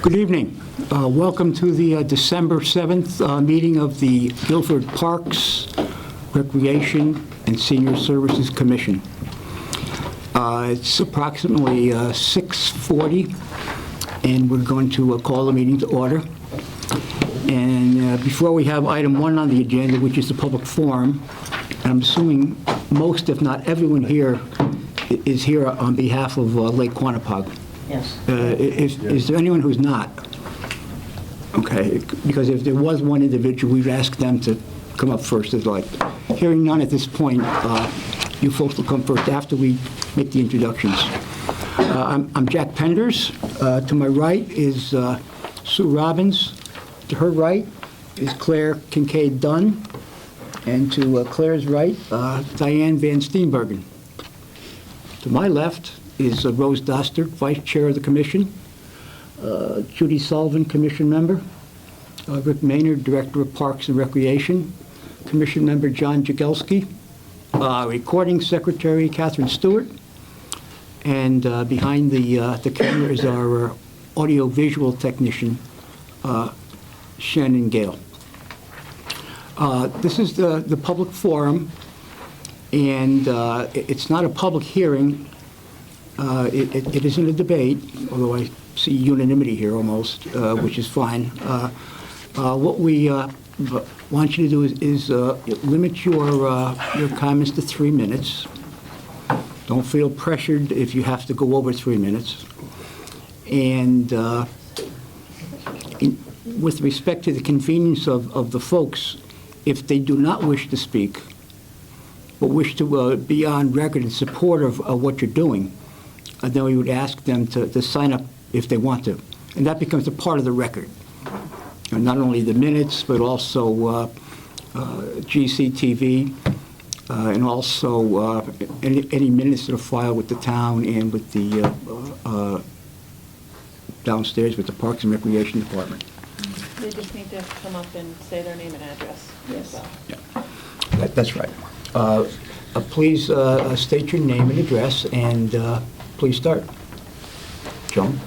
Good evening. Welcome to the December 7th meeting of the Guilford Parks, Recreation, and Senior Services Commission. It's approximately 6:40, and we're going to call the meeting to order. And before we have item 1 on the agenda, which is the public forum, I'm assuming most, if not everyone here, is here on behalf of Lake Quanapug. Yes. Is there anyone who's not? Okay, because if there was one individual, we'd ask them to come up first. It's like, hearing none at this point, you folks will come first after we make the introductions. I'm Jack Penders. To my right is Sue Robbins. To her right is Claire Kincaid Dunn. And to Claire's right, Diane Van Steenbergen. To my left is Rose Dostert, Vice Chair of the Commission, Judy Sullivan, Commission Member, Rick Maynard, Director of Parks and Recreation, Commission Member John Jagelski, Recording Secretary Catherine Stewart, and behind the camera is our audio-visual technician, Shannon Gale. This is the public forum, and it's not a public hearing. It isn't a debate, although I see unanimity here almost, which is fine. What we want you to do is limit your comments to 3 minutes. Don't feel pressured if you have to go over 3 minutes. And with respect to the convenience of the folks, if they do not wish to speak, but wish to be on record in support of what you're doing, then we would ask them to sign up if they want to. And that becomes a part of the record. And not only the minutes, but also GCTV, and also any minutes that are filed with the town and with the downstairs with the Parks and Recreation Department. They just need to come up and say their name and address. Yes. Well. Yeah, that's right. Please state your name and address, and please start. Joan?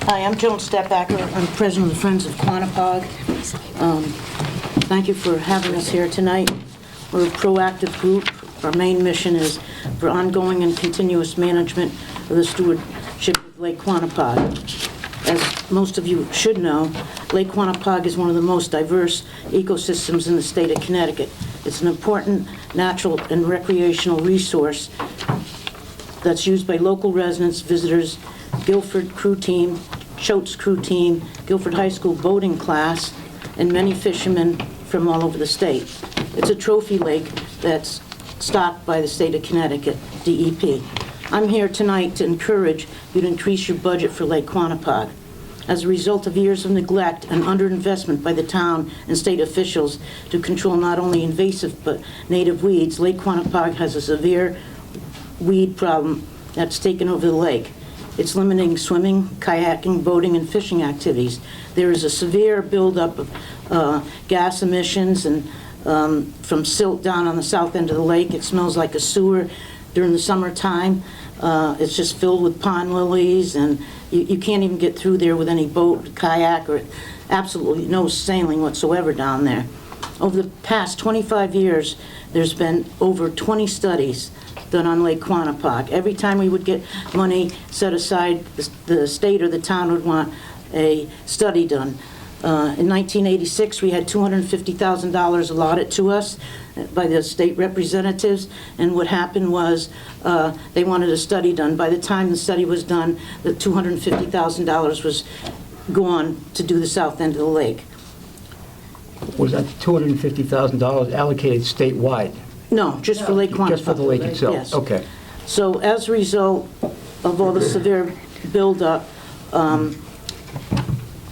Hi, I'm Joan Stepbacker. I'm president of the Friends of Quanapug. Thank you for having us here tonight. We're a proactive group. Our main mission is for ongoing and continuous management of the stewardship of Lake Quanapug. As most of you should know, Lake Quanapug is one of the most diverse ecosystems in the state of Connecticut. It's an important natural and recreational resource that's used by local residents, visitors, Guilford crew team, Choate's crew team, Guilford High School boating class, and many fishermen from all over the state. It's a trophy lake that's stocked by the state of Connecticut, DEP. I'm here tonight to encourage you to increase your budget for Lake Quanapug. As a result of years of neglect and underinvestment by the town and state officials to control not only invasive but native weeds, Lake Quanapug has a severe weed problem that's taken over the lake. It's limiting swimming, kayaking, boating, and fishing activities. There is a severe buildup of gas emissions and from silt down on the south end of the lake. It smells like a sewer during the summertime. It's just filled with pond lilies, and you can't even get through there with any boat, kayak, or absolutely no sailing whatsoever down there. Over the past 25 years, there's been over 20 studies done on Lake Quanapug. Every time we would get money set aside, the state or the town would want a study done. In 1986, we had $250,000 allotted to us by the state representatives, and what happened was they wanted a study done. By the time the study was done, the $250,000 was gone to do the south end of the lake. Was that $250,000 allocated statewide? No, just for Lake Quanapug. Just for the lake itself? Yes. Okay. So as a result of all the severe buildup,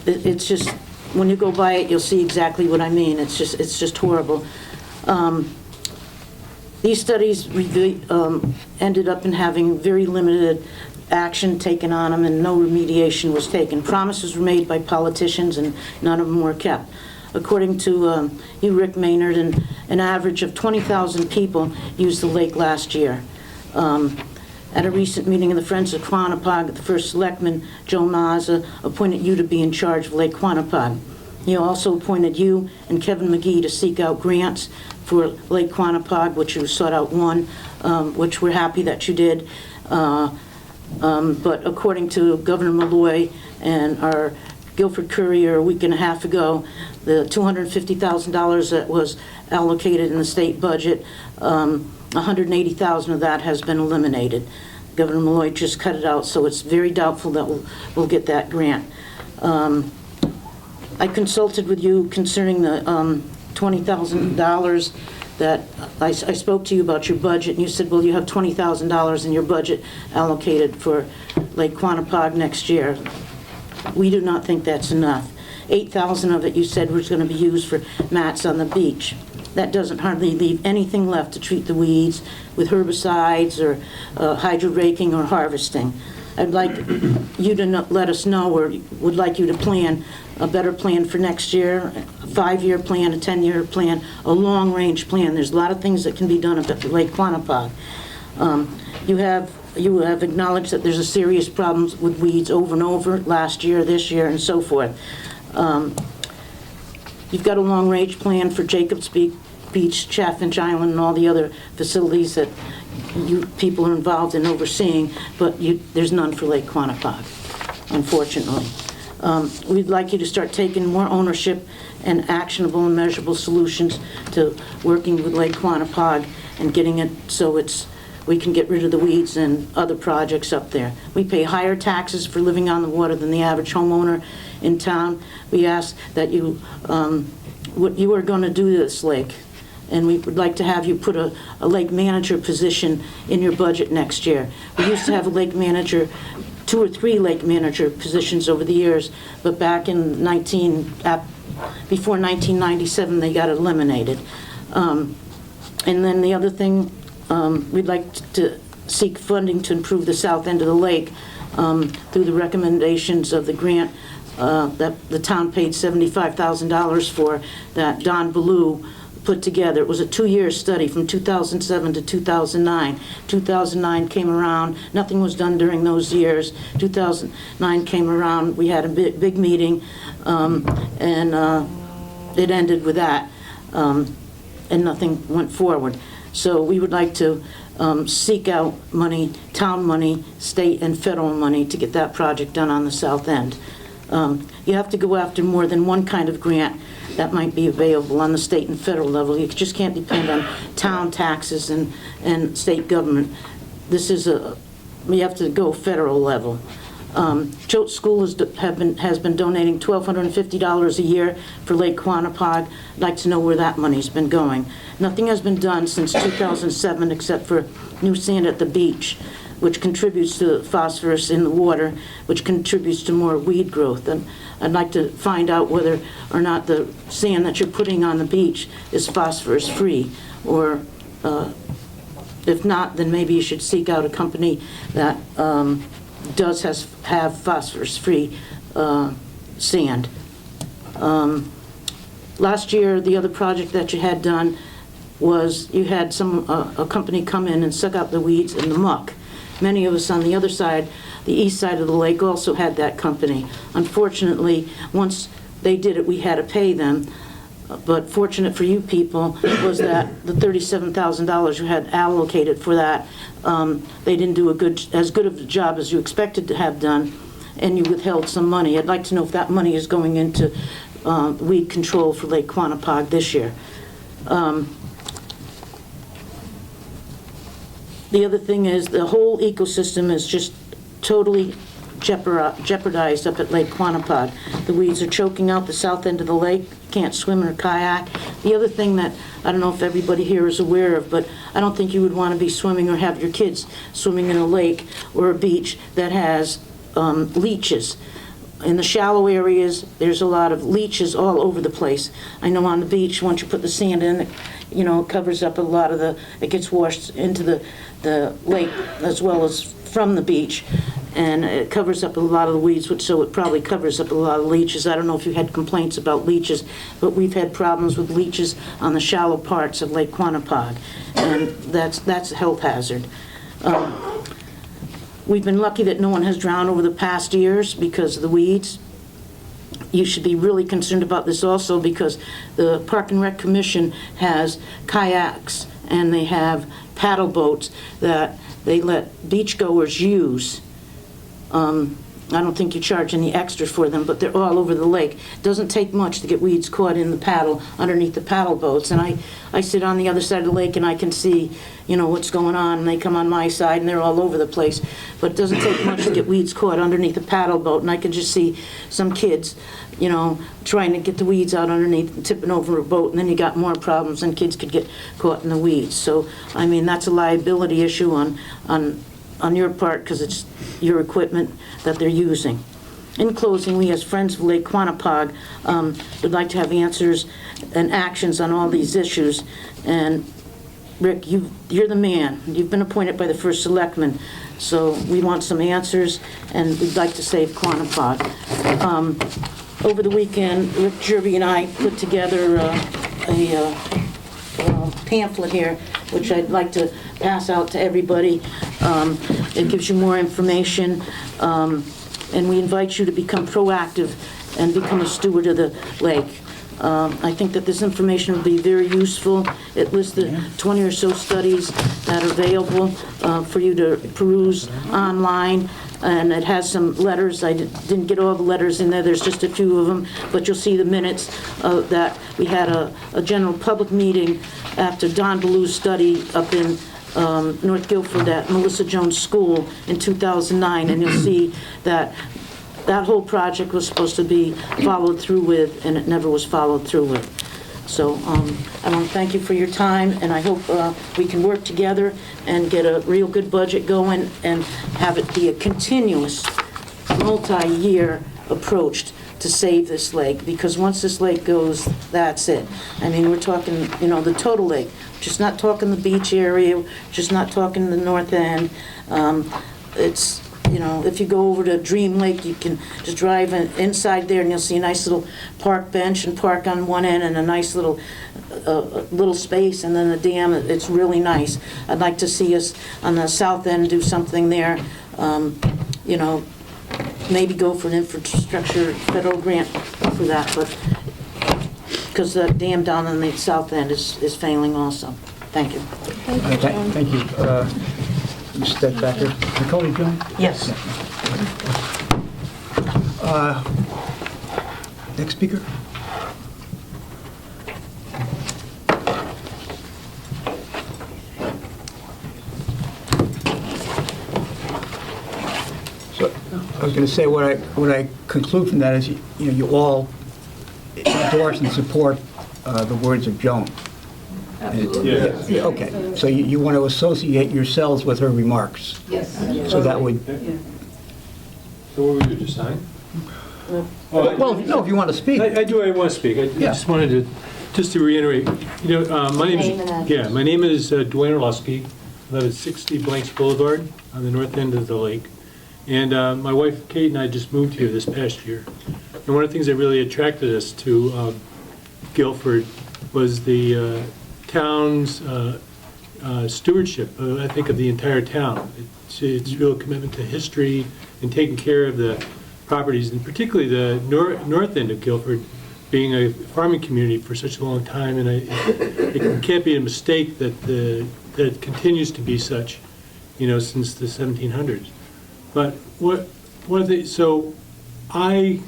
it's just, when you go by it, you'll see exactly what I mean. It's just horrible. These studies ended up in having very limited action taken on them, and no remediation was taken. Promises were made by politicians, and none of them were kept. according to you, Rick Maynard, an average of 20,000 people used the lake last year. At a recent meeting of the Friends of Quanapog, the first selectman, Joe Mazza, appointed you to be in charge of Lake Quanapog. He also appointed you and Kevin McGee to seek out grants for Lake Quanapog, which you sought out one, which we're happy that you did. But according to Governor Malloy and our Guilford Courier a week and a half ago, the $250,000 that was allocated in the state budget, $180,000 of that has been eliminated. Governor Malloy just cut it out, so it's very doubtful that we'll get that grant. I consulted with you concerning the $20,000 that I spoke to you about your budget, and you said, well, you have $20,000 in your budget allocated for Lake Quanapog next year. We do not think that's enough. $8,000 of it you said was going to be used for mats on the beach. That doesn't hardly leave anything left to treat the weeds with herbicides or hydro raking or harvesting. I'd like you to let us know, or would like you to plan a better plan for next year, a 5-year plan, a 10-year plan, a long-range plan. There's a lot of things that can be done at Lake Quanapog. You have acknowledged that there's a serious problem with weeds over and over last year, this year, and so forth. You've got a long-range plan for Jacobs Beach, Chaffinch Island, and all the other facilities that you people are involved in overseeing, but there's none for Lake Quanapog, unfortunately. We'd like you to start taking more ownership and actionable and measurable solutions to working with Lake Quanapog and getting it so we can get rid of the weeds and other projects up there. We pay higher taxes for living on the water than the average homeowner in town. We ask that you, what you are going to do to this lake, and we would like to have you put a lake manager position in your budget next year. We used to have a lake manager, 2 or 3 lake manager positions over the years, but back in before 1997, they got eliminated. And then the other thing, we'd like to seek funding to improve the south end of the lake through the recommendations of the grant that the town paid $75,000 for, that Don Ballou put together. It was a 2-year study from 2007 to 2009. 2009 came around, nothing was done during those years. 2009 came around, we had a big meeting, and it ended with that, and nothing went forward. So we would like to seek out money, town money, state and federal money, to get that project done on the south end. You have to go after more than one kind of grant that might be available on the state and federal level. You just can't depend on town taxes and state government. We have to go federal level. Choate School has been donating $1,250 a year for Lake Quanapog. I'd like to know where that money's been going. Nothing has been done since 2007 except for new sand at the beach, which contributes to phosphorus in the water, which contributes to more weed growth. And I'd like to find out whether or not the sand that you're putting on the beach is phosphorus-free, or if not, then maybe you should seek out a company that does have phosphorus-free sand. Last year, the other project that you had done was you had a company come in and suck out the weeds and the muck. Many of us on the other side, the east side of the lake, also had that company. Unfortunately, once they did it, we had to pay them. But fortunate for you people was that the $37,000 you had allocated for that, they didn't do as good of a job as you expected to have done, and you withheld some money. I'd like to know if that money is going into weed control for Lake Quanapog this year. The other thing is the whole ecosystem is just totally jeopardized up at Lake Quanapog. The weeds are choking out the south end of the lake. Can't swim or kayak. The other thing that I don't know if everybody here is aware of, but I don't think you would want to be swimming or have your kids swimming in a lake or a beach that has leeches. In the shallow areas, there's a lot of leeches all over the place. I know on the beach, once you put the sand in, it covers up a lot of it gets washed into the lake as well as from the beach. and it covers up a lot of the weeds, so it probably covers up a lot of leaches. I don't know if you had complaints about leaches, but we've had problems with leaches on the shallow parts of Lake Quanapog, and that's a health hazard. We've been lucky that no one has drowned over the past years because of the weeds. You should be really concerned about this also because the Park and Rec Commission has kayaks and they have paddle boats that they let beachgoers use. I don't think you charge any extra for them, but they're all over the lake. It doesn't take much to get weeds caught in the paddle, underneath the paddle boats. And I sit on the other side of the lake and I can see, what's going on, and they come on my side and they're all over the place. But it doesn't take much to get weeds caught underneath a paddle boat, and I can just see some kids, trying to get the weeds out underneath and tipping over a boat, and then you got more problems and kids could get caught in the weeds. So, that's a liability issue on your part because it's your equipment that they're using. In closing, we as Friends of Lake Quanapog would like to have answers and actions on all these issues. And Rick, you're the man. You've been appointed by the first selectman, so we want some answers, and we'd like to save Quanapog. Over the weekend, Rick Jerby and I put together a pamphlet here, which I'd like to pass out to everybody. It gives you more information, and we invite you to become proactive and become a steward of the lake. I think that this information will be very useful. It lists the 20 or so studies that are available for you to peruse online, and it has some letters. I didn't get all the letters in there. There's just a few of them, but you'll see the minutes that we had a general public meeting after Don Ballew's study up in North Guilford at Melissa Jones School in 2009, and you'll see that whole project was supposed to be followed through with, and it never was followed through with. So I want to thank you for your time, and I hope we can work together and get a real good budget going and have it be a continuous, multi-year approach to save this lake, because once this lake goes, that's it. We're talking, the total lake, just not talking the beach area, just not talking the north end. It's, if you go over to Dream Lake, you can just drive inside there and you'll see a nice little park bench and park on one end and a nice little space, and then the dam. It's really nice. I'd like to see us on the south end do something there, maybe go for an infrastructure federal grant for that, but because the dam down on the south end is failing also. Thank you. Thank you. Step back here. Nicole, you join? Yes. Next speaker. So I was going to say what I conclude from that is you all endorse and support the words of Joan. Yes. Yeah, okay, so you want to associate yourselves with her remarks? Yes. So that would, So what would you just sign? well, no, if you want to speak. I do, I want to speak. I just wanted to reiterate, my name Name and address. is, my name is Dwayne Orlowski. I live at 60 Blanks Boulevard on the north end of the lake. And my wife Kate and I just moved here this past year. And one of the things that really attracted us to Guilford was the town's stewardship, I think, of the entire town. It's real commitment to history and taking care of the properties, and particularly the north end of Guilford being a farming community for such a long time, and it can't be a mistake that it continues to be such, since the 1700s. But so I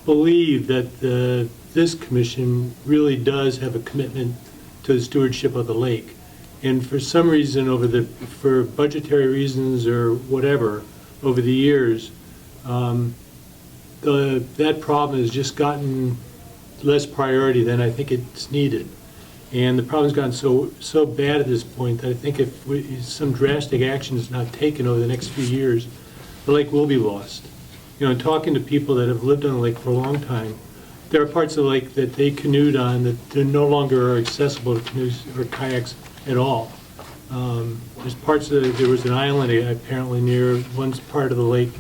believe that this commission really does have a commitment to the stewardship of the lake. And for some reason, for budgetary reasons or whatever, over the years, that problem has just gotten less priority than I think it's needed. And the problem's gotten so bad at this point that I think if some drastic action is not taken over the next few years, the lake will be lost. And talking to people that have lived on the lake for a long time, there are parts of the lake that they canoed on that no longer are accessible to canoes or kayaks at all. There's parts of, there was an island apparently near one part of the lake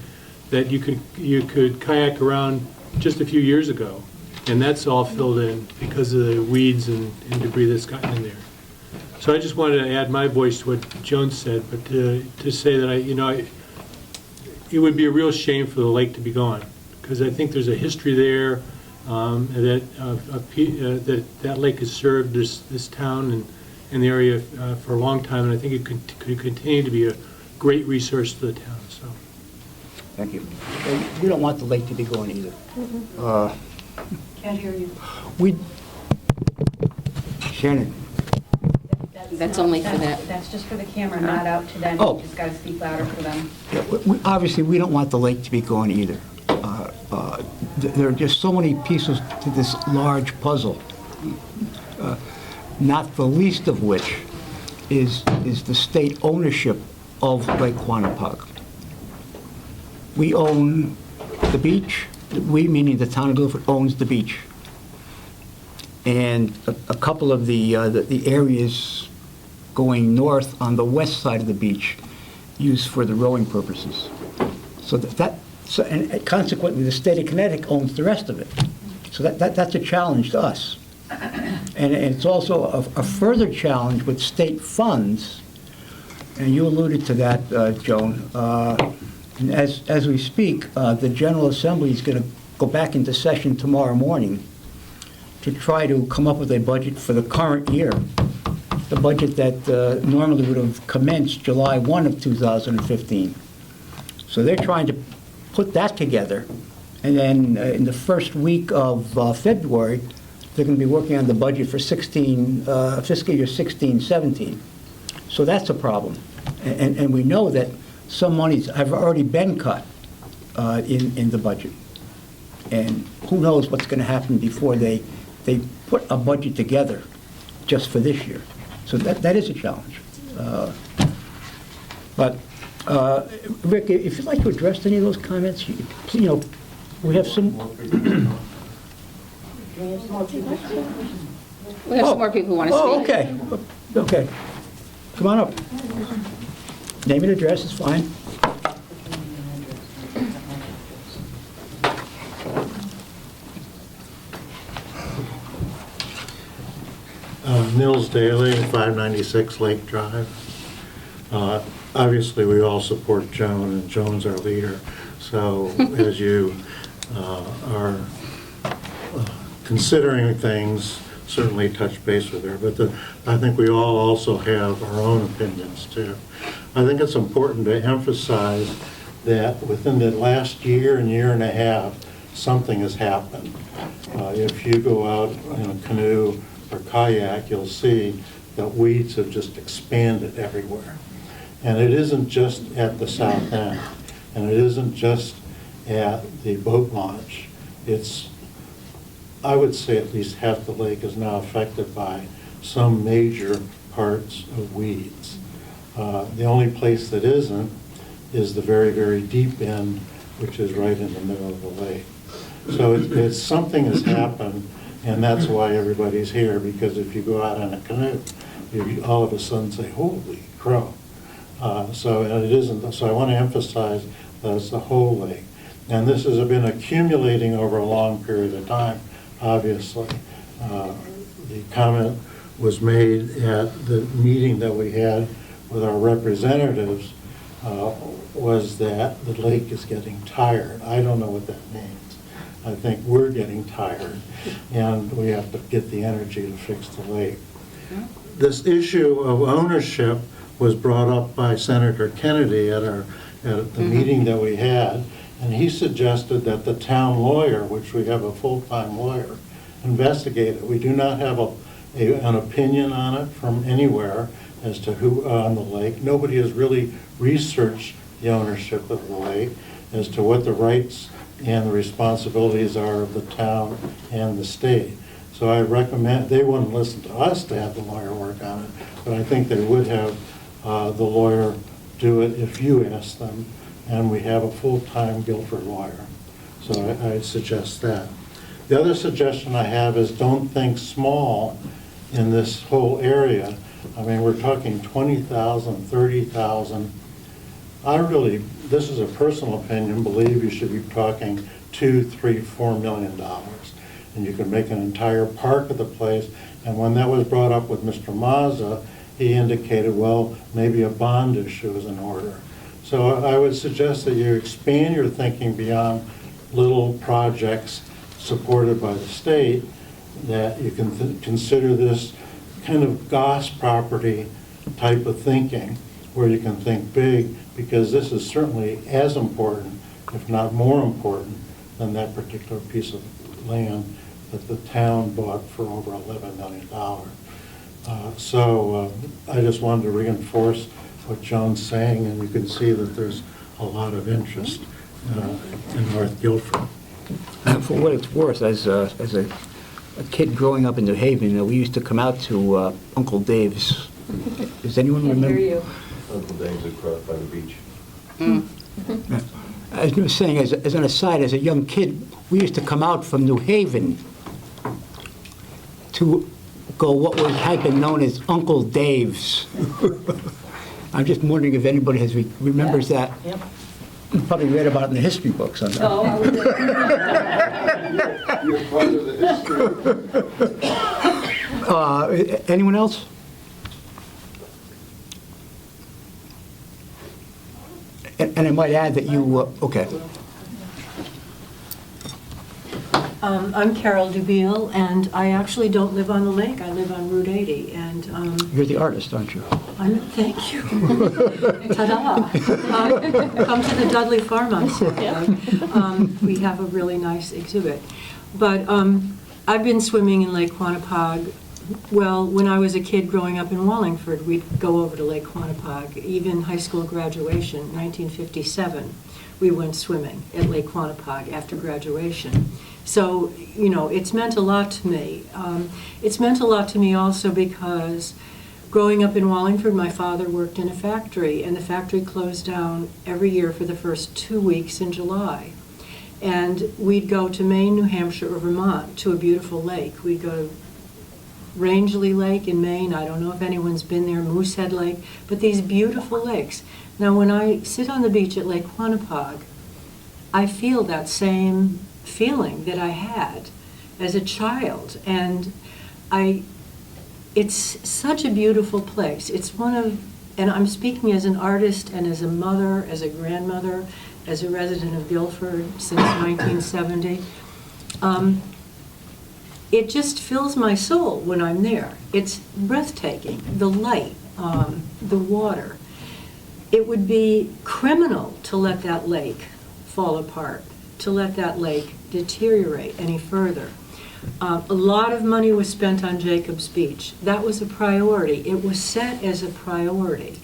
that you could kayak around just a few years ago, and that's all filled in because of the weeds and debris that's gotten in there. So I just wanted to add my voice to what Joan said, but to say that it would be a real shame for the lake to be gone, because I think there's a history there that lake has served this town and the area for a long time, and I think it could continue to be a great resource to the town. So, Thank you. We don't want the lake to be going either. Can't hear you. Shannon, That's only for that. That's just for the camera, not out to them. Oh. You just gotta speak louder for them. obviously, we don't want the lake to be going either. There are just so many pieces to this large puzzle, not the least of which is the state ownership of Lake Quanapug. We own the beach. We, meaning the town of Guilford, owns the beach. And a couple of the areas going north on the west side of the beach used for the rowing purposes. So and consequently, the state of Connecticut owns the rest of it. So that's a challenge to us. And it's also a further challenge with state funds, and you alluded to that, Joan. And as we speak, the General Assembly is going to go back into session tomorrow morning to try to come up with a budget for the current year, the budget that normally would have commenced July 1 of 2015. So they're trying to put that together, and then in the first week of February, they're going to be working on the budget for fiscal year 16-17. So that's a problem. And we know that some monies have already been cut in the budget. And who knows what's going to happen before they put a budget together just for this year. So that is a challenge. But Rick, if you'd like to address any of those comments, we have some. We have some more people who want to speak. Oh, okay. Come on up. Name and address is fine. Nils Daly, 596 Lake Drive. Obviously, we all support Joan, and Joan's our leader. So as you are considering things, certainly touch base with her. But I think we all also have our own opinions, too. I think it's important to emphasize that within the last year and a half, something has happened. If you go out in a canoe or kayak, you'll see that weeds have just expanded everywhere. And it isn't just at the south end, and it isn't just at the boat launch. I would say at least half the lake is now affected by some major parts of weeds. The only place that isn't is the very, very deep end, which is right in the middle of the lake. So it's something has happened, and that's why everybody's here, because if you go out on a canoe, you all of a sudden say, holy crow. So it isn't. So I want to emphasize that it's the whole lake. And this has been accumulating over a long period of time, obviously. The comment was made at the meeting that we had with our representatives was that the lake is getting tired. I don't know what that means. I think we're getting tired, and we have to get the energy to fix the lake. This issue of ownership was brought up by Senator Kennedy at the meeting that we had, and he suggested that the town lawyer, which we have a full-time lawyer, investigate it. We do not have an opinion on it from anywhere as to who on the lake. Nobody has really researched the ownership of the lake as to what the rights and the responsibilities are of the town and the state. So I recommend, they wouldn't listen to us to have the lawyer work on it, but I think they would have the lawyer do it if you ask them, and we have a full-time Guilford lawyer. So I suggest that. The other suggestion I have is don't think small in this whole area, I mean, we're talking 20,000, 30,000. This is a personal opinion, believe you should be talking $2, $3, $4 million. And you can make an entire park of the place. And when that was brought up with Mr. Mazza, he indicated, well, maybe a bond issue is in order. So I would suggest that you expand your thinking beyond little projects supported by the state, that you can consider this kind of Goss property type of thinking, where you can think big, because this is certainly as important, if not more important, than that particular piece of land that the town bought for over $11 million. So I just wanted to reinforce what Joan's saying, and you can see that there's a lot of interest in North Guilford. For what it's worth, as a kid growing up in New Haven, we used to come out to Uncle Dave's. Does anyone Can't remember? hear you. Uncle Dave's across by the beach. As I was saying, as an aside, as a young kid, we used to come out from New Haven to go had been known as Uncle Dave's. I'm just wondering if anybody remembers that. Yep. You probably read about it in the history books on that. Oh, I was You're part of the history. Anyone else? And I might add that you, okay. I'm Carol Dubiel, and I actually don't live on the lake. I live on Route 80, and You're the artist, aren't you? thank you. Ta-da! Come to the Dudley Farmhouse. We have a really nice exhibit. But I've been swimming in Lake Quanapag. Well, when I was a kid growing up in Wallingford, we'd go over to Lake Quanapag. Even high school graduation, 1957, we went swimming at Lake Quanapag after graduation. So, it's meant a lot to me. It's meant a lot to me also because growing up in Wallingford, my father worked in a factory, and the factory closed down every year for the first 2 weeks in July. And we'd go to Maine, New Hampshire, or Vermont to a beautiful lake. We'd go to Rangeley Lake in Maine. I don't know if anyone's been there, Moosehead Lake, but these beautiful lakes. Now, when I sit on the beach at Lake Quanapag, I feel that same feeling that I had as a child. And it's such a beautiful place. It's and I'm speaking as an artist and as a mother, as a grandmother, as a resident of Guilford since 1970. It just fills my soul when I'm there. It's breathtaking. The light, the water. It would be criminal to let that lake fall apart, to let that lake deteriorate any further. A lot of money was spent on Jacobs Beach. That was a priority. It was set as a priority.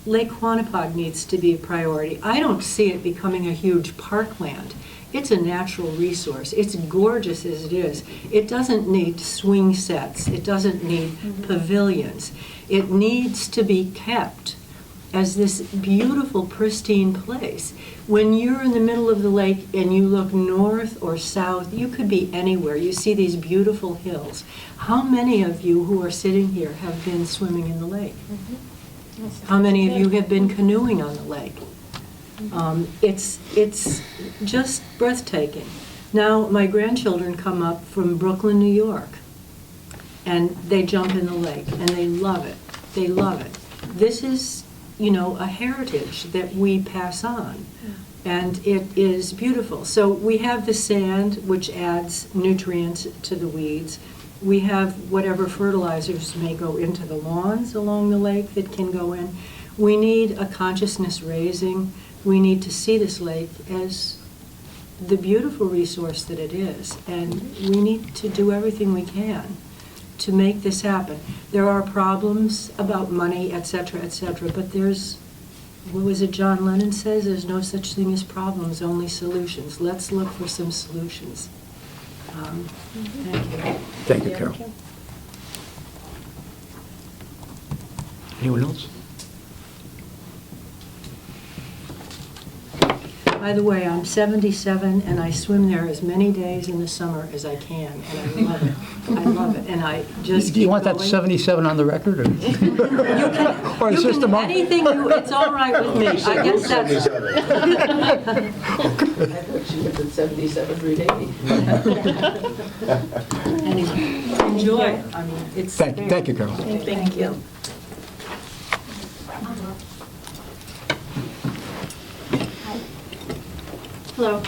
Lake Quanapag needs to be a priority. I don't see it becoming a huge parkland. It's a natural resource. It's gorgeous as it is. It doesn't need swing sets. It doesn't need pavilions. It needs to be kept as this beautiful, pristine place. When you're in the middle of the lake and you look north or south, you could be anywhere. You see these beautiful hills. How many of you who are sitting here have been swimming in the lake? How many of you have been canoeing on the lake? It's just breathtaking. Now, my grandchildren come up from Brooklyn, New York, and they jump in the lake, and they love it. They love it. This is, a heritage that we pass on, and it is beautiful. So we have the sand, which adds nutrients to the weeds. We have whatever fertilizers may go into the lawns along the lake that can go in. We need a consciousness raising. We need to see this lake as the beautiful resource that it is, and we need to do everything we can to make this happen. There are problems about money, et cetera, but what was it John Lennon says? There's no such thing as problems, only solutions. Let's look for some solutions. Thank you. Thank you, Carol. Anyone else? By the way, I'm 77, and I swim there as many days in the summer as I can, and I love it. I love it, and I just Do you keep want that going. 77 on the record? Or or it's just a moment? Anything, it's all right with me. I guess that's, anyway, enjoy. I mean, it's. Thank you, Carol. Thank you. Hello.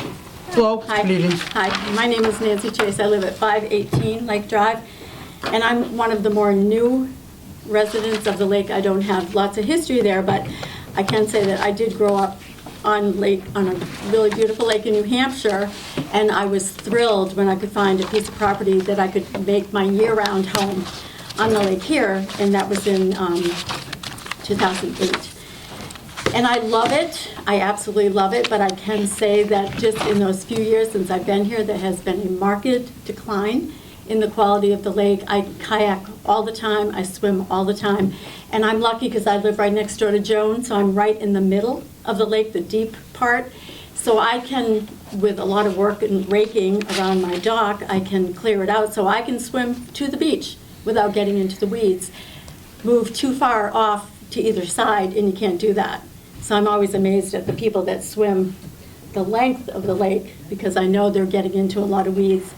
Hello, Hi. good evening. Hi, my name is Nancy Chase. I live at 518 Lake Drive, and I'm one of the more new residents of the lake. I don't have lots of history there, but I can say that I did grow up on a really beautiful lake in New Hampshire, and I was thrilled when I could find a piece of property that I could make my year-round home on the lake here, and that was in 2008. And I love it, I absolutely love it, but I can say that just in those few years since I've been here, there has been a marked decline in the quality of the lake. I kayak all the time, I swim all the time, and I'm lucky because I live right next door to Joan, so I'm right in the middle of the lake, the deep part. So I can, with a lot of work and raking around my dock, I can clear it out so I can swim to the beach without getting into the weeds. Move too far off to either side and you can't do that. So I'm always amazed at the people that swim the length of the lake because I know they're getting into a lot of weeds.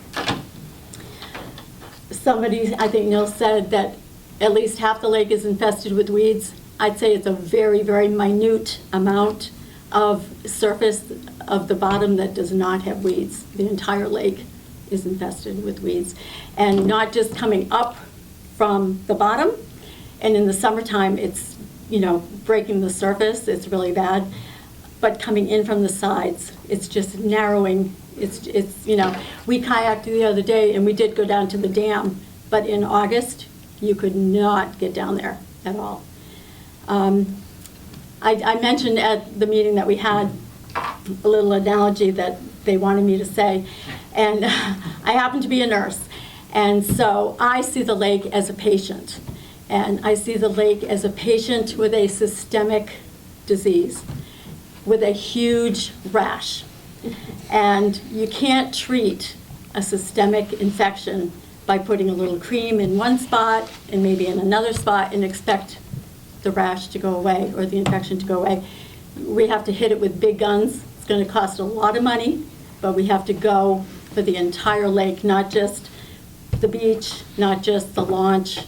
Somebody, I think Neil said that at least half the lake is infested with weeds. I'd say it's a very, very minute amount of surface of the bottom that does not have weeds. The entire lake is infested with weeds. And not just coming up from the bottom, and in the summertime it's, you know, breaking the surface, it's really bad, but coming in from the sides, it's just narrowing. It's you know, we kayaked the other day and we did go down to the dam, but in August, you could not get down there at all. I mentioned at the meeting that we had a little analogy that they wanted me to say, and I happen to be a nurse, and so I see the lake as a patient, and I see the lake as a patient with a systemic disease, with a huge rash, and you can't treat a systemic infection by putting a little cream in one spot and maybe in another spot and expect the rash to go away or the infection to go away. We have to hit it with big guns. It's going to cost a lot of money, but we have to go for the entire lake, not just the beach, not just the launch,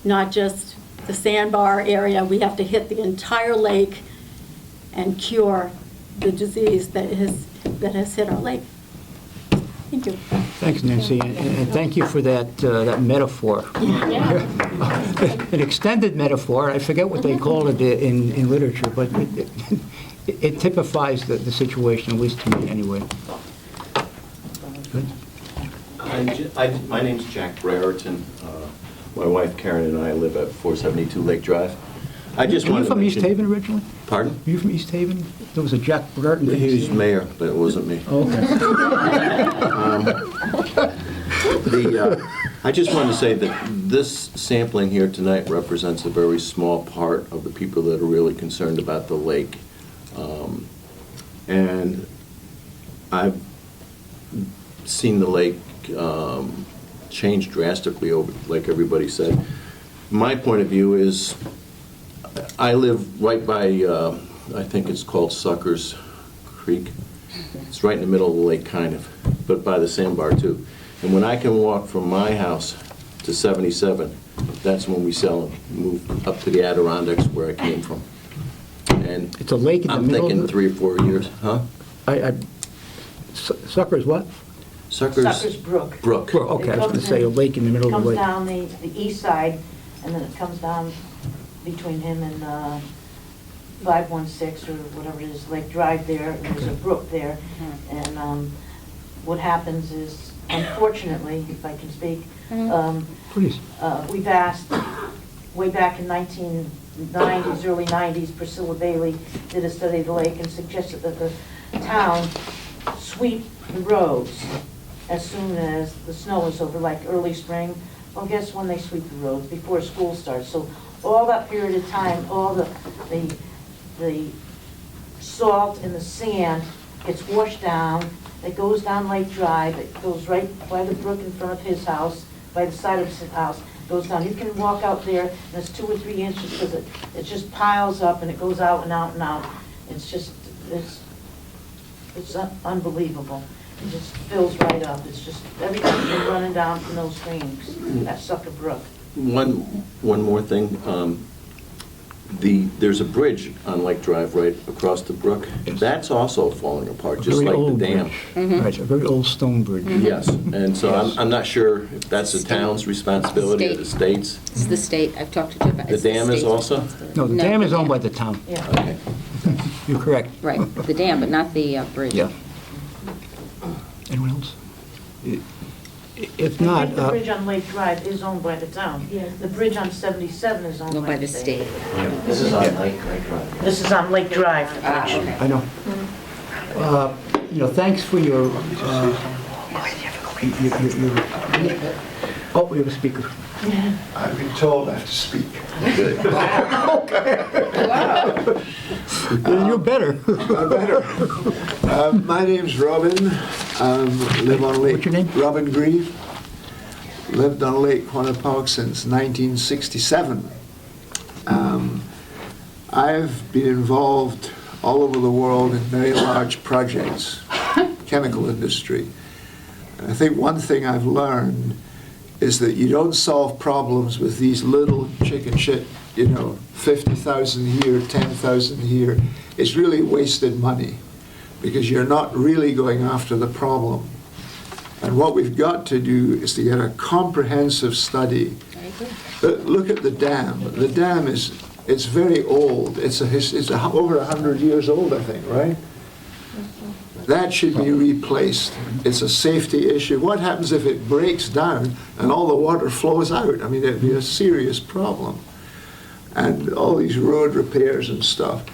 not just the sandbar area. We have to hit the entire lake and cure the disease that has hit our lake. Thank you. Thanks, Nancy, and thank you for that metaphor. An extended metaphor, I forget what they call it in literature, but it typifies the situation, at least to me anyway. Good. My name's Jack Brereton. My wife Karen and I live at 472 Lake Drive. I just Are you wanted to from East mention- Haven originally? Pardon? Are you from East Haven? There was a Jack Burton. He was mayor, but it wasn't me. Oh, okay. I just wanted to say that this sampling here tonight represents a very small part of the people that are really concerned about the lake. And I've seen the lake change drastically over, like everybody said. My point of view is, I live right by, I think it's called Suckers Creek. It's right in the middle of the lake, kind of, but by the sandbar too. And when I can walk from my house to 77, that's when we sell and move up to the Adirondacks where I came from. And It's a lake in the I'm middle of thinking the- 3 or 4 years, huh? Suckers what? Suckers Brook. Brook. Well, okay, I was going to say a lake in the middle of the lake. Comes down the east side, and then it comes down between him and 516 or whatever it is, Lake Drive there, and there's a brook there. And what happens is, unfortunately, if I can speak, Please. we've asked, way back in 1990s, early 90s, Priscilla Bailey did a study of the lake and suggested that the town sweep the roads as soon as the snow is over, like early spring. Well, guess when they sweep the roads? Before school starts. So all that period of time, all the salt and the sand gets washed down, it goes down Lake Drive, it goes right by the brook in front of his house, by the side of his house, goes down. You can walk out there, and it's 2 or 3 inches, because it just piles up, and it goes out and out and out. It's just, it's unbelievable. It just fills right up. It's just, everything's been running down from those streams, that Sucker Brook. One more thing. There's a bridge on Lake Drive right across the brook. Yes. That's also falling apart, just Very like the old dam. bridge. Right, a very old stone bridge. Yes, and so I'm not sure if that's the town's responsibility or the state's. It's the state, I've talked to Jim about it. The It's dam is state's also? responsibility. No, the dam is owned by the town. Yeah. Okay. You're correct. Right, the dam, but not the bridge. Yeah. Anyone else? If I not, think the bridge on Lake Drive is owned by the town. The bridge on 77 is owned No, by the state. This is on Lake Drive. This is on Lake Drive. I know. Thanks for your, oh, we have a speaker. I've been told I have to speak. You're better. I'm better. My name's Robin. Live on Lake. What's your name? Robin Grieve. Lived on Lake Quannapowick since 1967. I've been involved all over the world in very large projects, chemical industry. And I think one thing I've learned is that you don't solve problems with these little chicken shit, 50,000 here, 10,000 here. It's really wasted money because you're not really going after the problem. And what we've got to do is to get a comprehensive study. I agree. But look at the dam. The dam it's very old. It's over 100 years old, I think, right? That should be replaced. It's a safety issue. What happens if it breaks down and all the water flows out? I mean, it'd be a serious problem. And all these road repairs and stuff.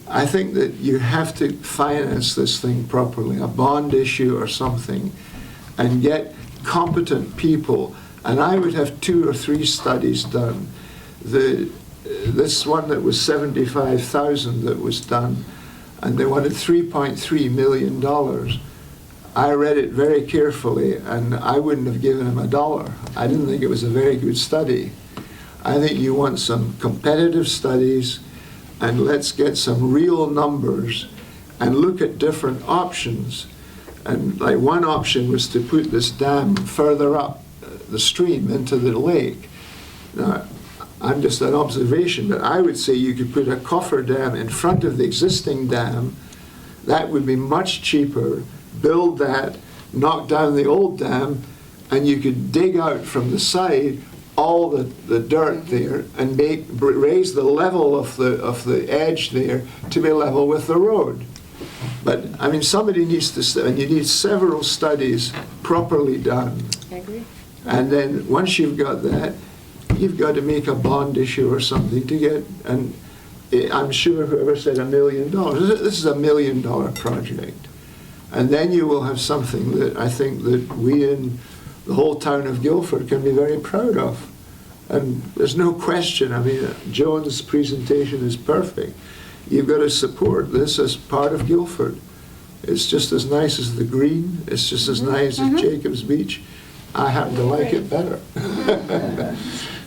I think that you have to finance this thing properly, a bond issue or something, and get competent people. And I would have 2 or 3 studies done. This one that was 75,000 that was done, and they wanted $3.3 million. I read it very carefully, and I wouldn't have given him $1. I didn't think it was a very good study. I think you want some competitive studies, and let's get some real numbers and look at different options. And like one option was to put this dam further up the stream into the lake. Now, I'm just an observation, but I would say you could put a cofferdam in front of the existing dam. That would be much cheaper. Build that, knock down the old dam, and you could dig out from the side all the dirt there and raise the level of the edge there to be level with the road. But I mean, somebody needs to, and you need several studies properly done. I agree. And then once you've got that, you've got to make a bond issue or something to get, and I'm sure whoever said $1 million, this is $1 million project. And then you will have something that I think that we in the whole town of Guildford can be very proud of. And there's no question, I mean, Joan's presentation is perfect. You've got to support this as part of Guildford. It's just as nice as the Green, it's just as nice as Jacobs Beach. I happen to like it better.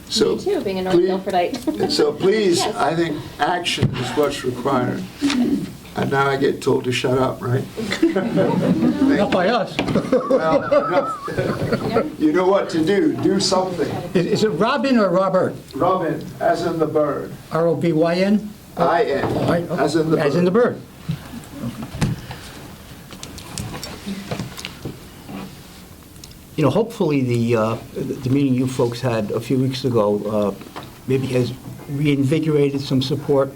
So Me too, being a North please- Guilfordite. So please, Yes. I think action is what's required. And now I get told to shut up, right? Not by us. Well, enough. You know what to do. Do something. Is it Robin or Robert? Robin, as in the bird. R-O-B-Y-N? I-N, Right, okay. as in the bird. As in the bird. Hopefully the meeting you folks had a few weeks ago maybe has reinvigorated some support,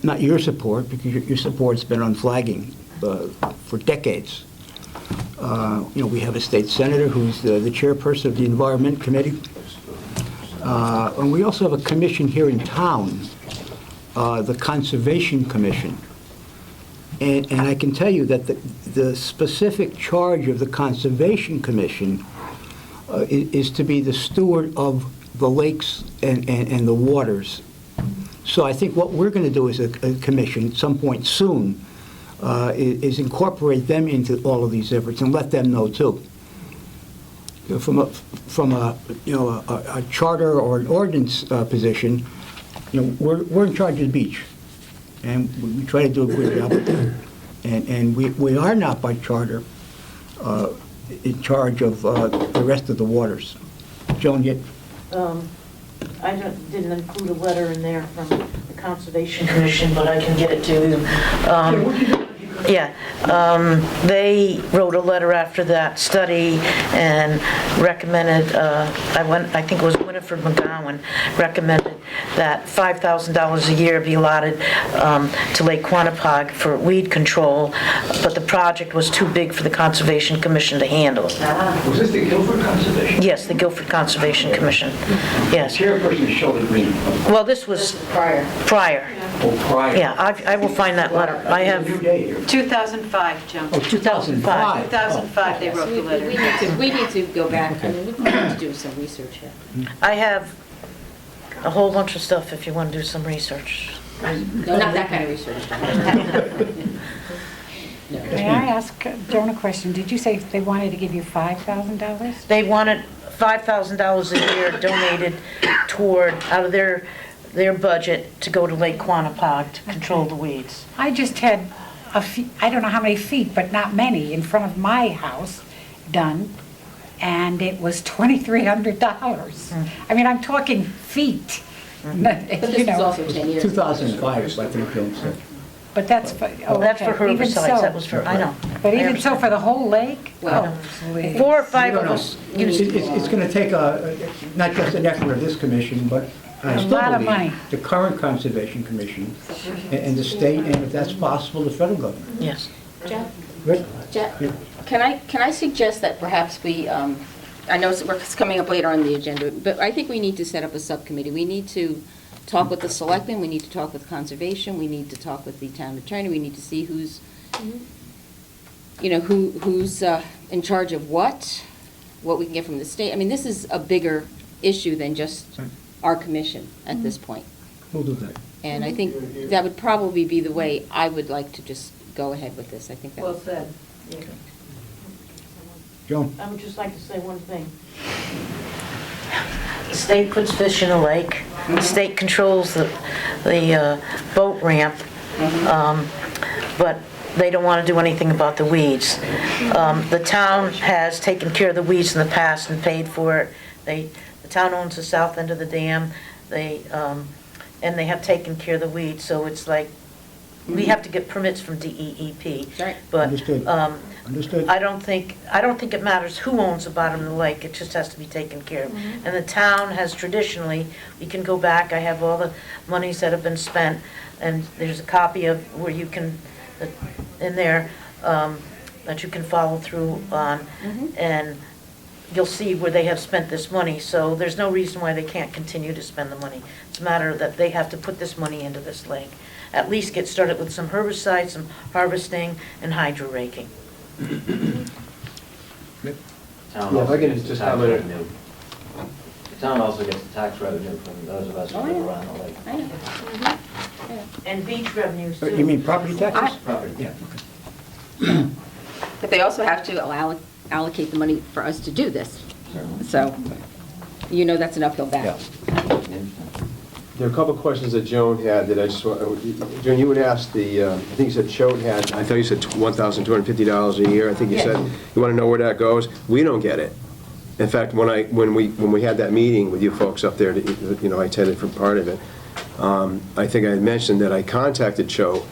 not your support, because your support's been unflagging for decades. We have a state senator who's the chairperson of the Environment Committee. And we also have a commission here in town, the Conservation Commission. And I can tell you that the specific charge of the Conservation Commission is to be the steward of the lakes and the waters. So I think what we're going to do as a commission at some point soon is incorporate them into all of these efforts and let them know too. You know, from a you know a charter or an ordinance position, you know, we're in charge of the beach, and we try to do a good job with that. And we are not by charter in charge of the rest of the waters. Joan, yet. I didn't include a letter in there from the Conservation Commission, but I can get it to you. Yeah, they wrote a letter after that study and recommended, I think it was Winifred McGowan, recommended that $5,000 a year be allotted to Lake Quanapog for weed control, but the project was too big for the Conservation Commission to handle. Was this the Guilford Conservation? Yes, the Guilford Conservation Commission, yes. Chairperson is Shelley Green. Well, this was prior. Oh, prior. Yeah, I will find that letter. I have, New day here. 2005, Joan. Oh, 2005. 2005, they wrote the letter. We need to go back, I mean, we need to do some research here. I have a whole bunch of stuff if you want to do some research. No, not that kind of research. May I ask Joan a question? Did you say they wanted to give you $5,000? They wanted $5,000 a year donated toward, out of their budget to go to Lake Quanapog to control the weeds. I just had I don't know how many feet, but not many, in front of my house done, and it was $2,300. I mean, I'm talking feet. But this is also 10 years. 2005 is like the Joan said. But that's for, Well, that's for okay, even herbicides, so. that was for, I know. But I even so, understand. for the whole lake? Well, Oh, please. 4 or 5 No, of no. us It's used. going to take not just an effort of this commission, but I A still lot of believe money. the current Conservation Commission and the state, and if that's possible, the federal government. Yes. Jeff? Good? Jeff, Yeah. can I suggest that perhaps we, I know it's coming up later on the agenda, but I think we need to set up a subcommittee. We need to talk with the selectmen, we need to talk with conservation, we need to talk with the town attorney, we need to see who's, you know, who's in charge of what we can get from the state. I mean, this is a bigger issue than just our commission at this point. We'll do that. And I think that would probably be the way I would like to just go ahead with this. I think that. Well said. Yeah. Joan? I would just like to say one thing. The state puts fish in the lake. The state controls the boat ramp, but they don't want to do anything about the weeds. The town has taken care of the weeds in the past and paid for it. The town owns the south end of the dam. And they have taken care of the weeds, so it's like, we have to get permits from DEEP. Right. But Understood. Understood. I don't think it matters who owns the bottom of the lake, it just has to be taken care of. And the town has traditionally, we can go back, I have all the monies that have been spent, and there's a copy of where you can, in there, that you can follow through on, and you'll see where they have spent this money, so there's no reason why they can't continue to spend the money. It's a matter that they have to put this money into this lake. At least get started with some herbicides, some harvesting, and hydro raking. Town Yeah, if I also could gets the just tax comment. revenue. The town also gets the tax revenue from those of us who Oh, live yeah. around the lake. I know. And beach revenues, too. You mean property taxes? Property. Yeah, okay. But they also have to allocate the money for us to do this. So, you know that's an uphill battle. There are a couple of questions that Joan had that I just want, Joan, you had asked I think you said Choate had, I thought you said $1,250 a year. I think you said, you want to know where that goes? We don't get it. In fact, when we had that meeting with you folks up there, you know, I attended for part of it, I think I had mentioned that I contacted Choate.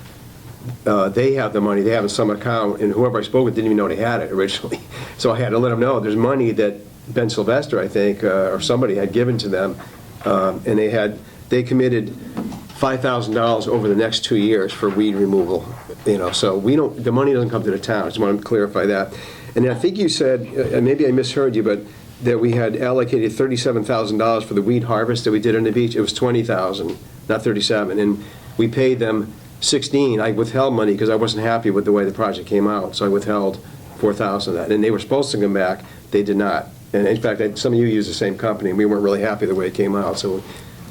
They have the money, they have some account, and whoever I spoke with didn't even know they had it originally. So I had to let them know there's money that Ben Sylvester, I think, or somebody had given to them, and they committed $5,000 over the next 2 years for weed removal, you know, so the money doesn't come to the town, I just want to clarify that. And I think you said, and maybe I misheard you, but that we had allocated $37,000 for the weed harvest that we did on the beach. It was $20,000, not $37,000, and we paid them $16,000. I withheld money because I wasn't happy with the way the project came out, so I withheld $4,000 of that. And they were supposed to come back, they did not. And in fact, some of you used the same company, and we weren't really happy the way it came out, so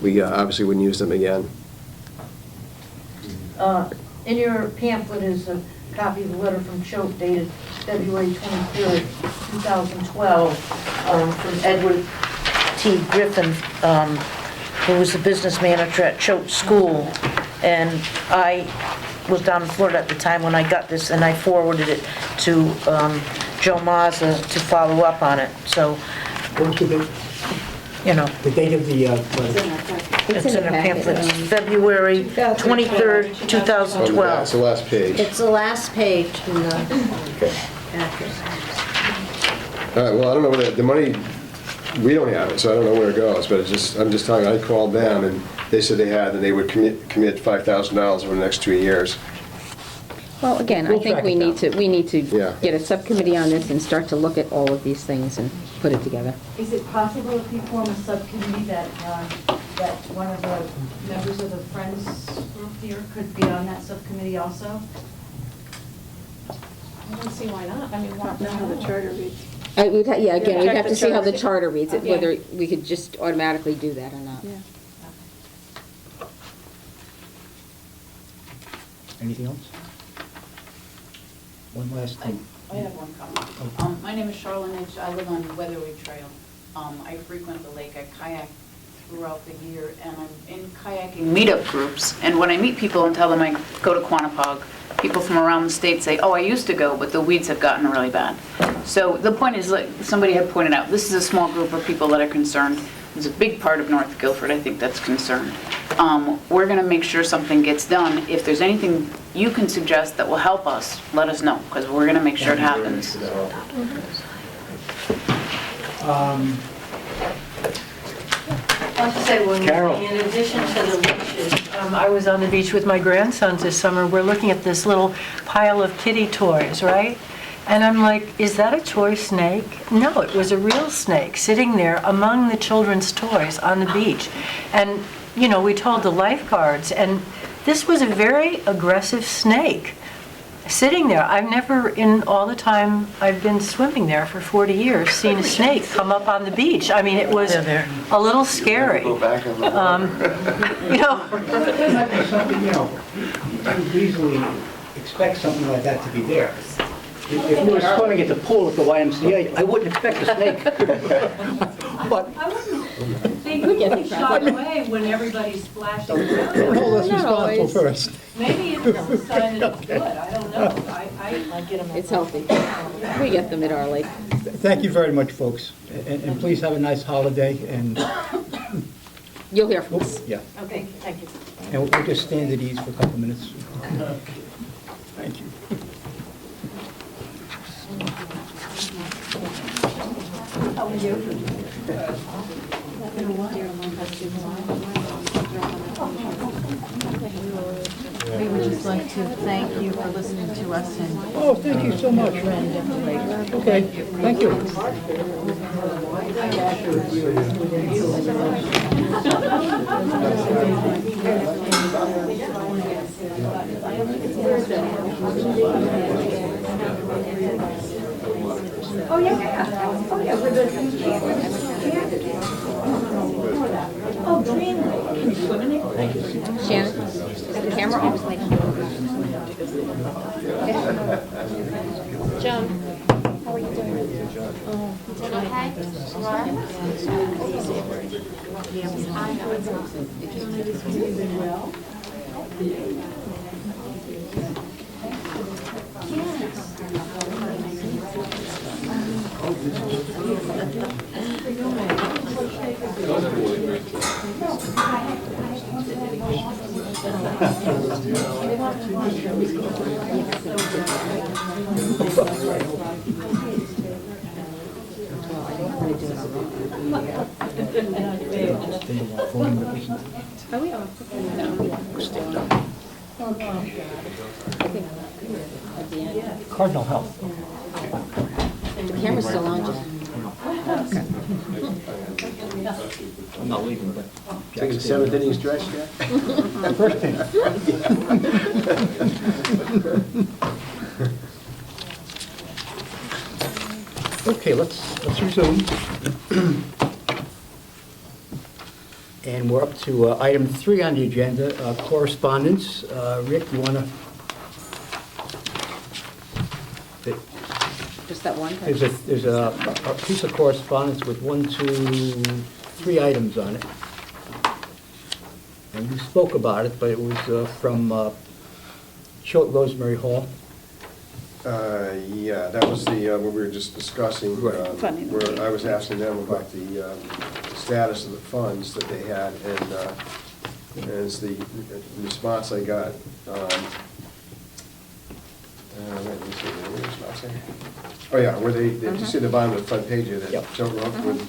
we obviously wouldn't use them again. In your pamphlet is copy of the letter from Choate dated February 23rd, 2012, from Edward T. Griffin, who was the business manager at Choate School. And I was down in Florida at the time when I got this, and I forwarded it to Joe Mazza to follow up on it. So, What's the date of the letter? it's in the pamphlet. It's February 23rd, 2012. That's the last page. It's the last page in the address. All right, well, I don't know where the money, we don't have it, so I don't know where it goes, but I'm just telling you, I called them, and they said they had, and they would commit $5,000 over the next 2 years. Well, again, I We'll think track we it need to Yeah. get a subcommittee on this and start to look at all of these things and put it together. Is it possible if you form a subcommittee that one of the members of the Friends group here could be on that subcommittee also? I don't see why not. I mean, why Know how the charter reads. Again, we'd check have the to see how the charter. charter reads, Okay. whether we could just automatically do that or not. Anything else? One last thing. I have one comment. My name is Charlotte H. I live on Weatherly Trail. I frequent the lake. I kayak throughout the year, and I'm in kayaking meetup groups. And when I meet people and tell them I go to Quanapog, people from around the state say, oh, I used to go, but the weeds have gotten really bad. So the point is, like somebody had pointed out, this is a small group of people that are concerned. There's a big part of North Guilford, I think, that's concerned. We're going to make sure something gets done. If there's anything you can suggest that will help us, let us know, because we're going to make sure it happens. I'll just say one Carol. thing. In addition to the leashes, I was on the beach with my grandsons this summer. We're looking at this little pile of kitty toys, right? And I'm like, is that a toy snake? No, it was a real snake sitting there among the children's toys on the beach. And, you know, we told the lifeguards, and this was a very aggressive snake sitting there. I've never, in all the time I've been swimming there for 40 years, seen a snake come up on the beach. I mean, it was a little scary. Go back on the You know, Something, you know, you would easily expect something like that to be there. If we were swimming at the pool at the YMCA, I wouldn't expect a snake. But they get shot away when everybody's splashing around. hold us Not responsible always. first. Maybe it's a sign that it's good, I don't know. I get them. It's healthy. We get them at our lake. Thank you very much, folks. And please have a nice holiday, and, You'll hear from us. yeah. Okay, thank you. And we'll just stand at ease for a couple minutes. Thank you. We would just like to thank you for listening to us and Oh, thank you so much. Okay, thank you. Oh, yeah. Oh, yeah, with the... Oh, Dream Lake. Shannon, is the camera on? Joan, How are you doing? Oh, okay. Are we off? Cardinal Health. The camera's still on, Jack. I'm not leaving, but. Taking 7th inning stretch, Jack? First thing. Okay, let's resume. And we're up to item 3 on the agenda, correspondence. Rick, you want to Just that one? There's a piece of correspondence with 1, 2, 3 items on it. And you spoke about it, but it was from Choate Rosemary Hall. Yeah, that was the, what we were just discussing, Funny. where I was asking them about the status of the funds that they had, and as the response I got, let me see, what was the response there? Oh, yeah, where they just see the bottom of the front page here, that Yep. Choate Road would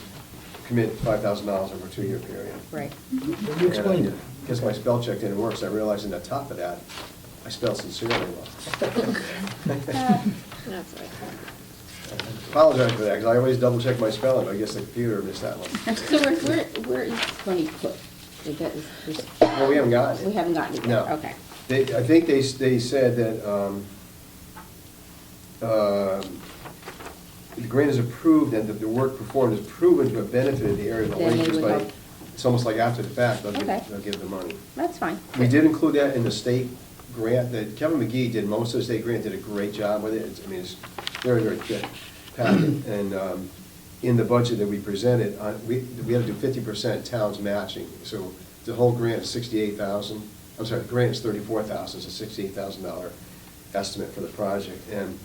commit $5,000 over a 2-year period. Right. You explained it. And I guess my spell check didn't work, so I realized in the top of that, I spelled sincerely wrong. Apologize for that, because I always double check my spelling, but I guess the computer missed that one. So where is money put? Well, we haven't gotten it. We haven't gotten it yet? No. Okay. I think they said that the grant is approved and that the work performed is proven to have benefited the area of the Then lake. they Just would by, help. it's almost like after the fact, they'll Okay. give the money. That's fine. We did include that in the state grant, that Kevin McGee did most of the state grant, did a great job with it. I mean, it's very, very good packet. And in the budget that we presented, we had to do 50% towns matching. So the whole grant is $68,000. I'm sorry, the grant is $34,000, so $68,000 estimate for the project. And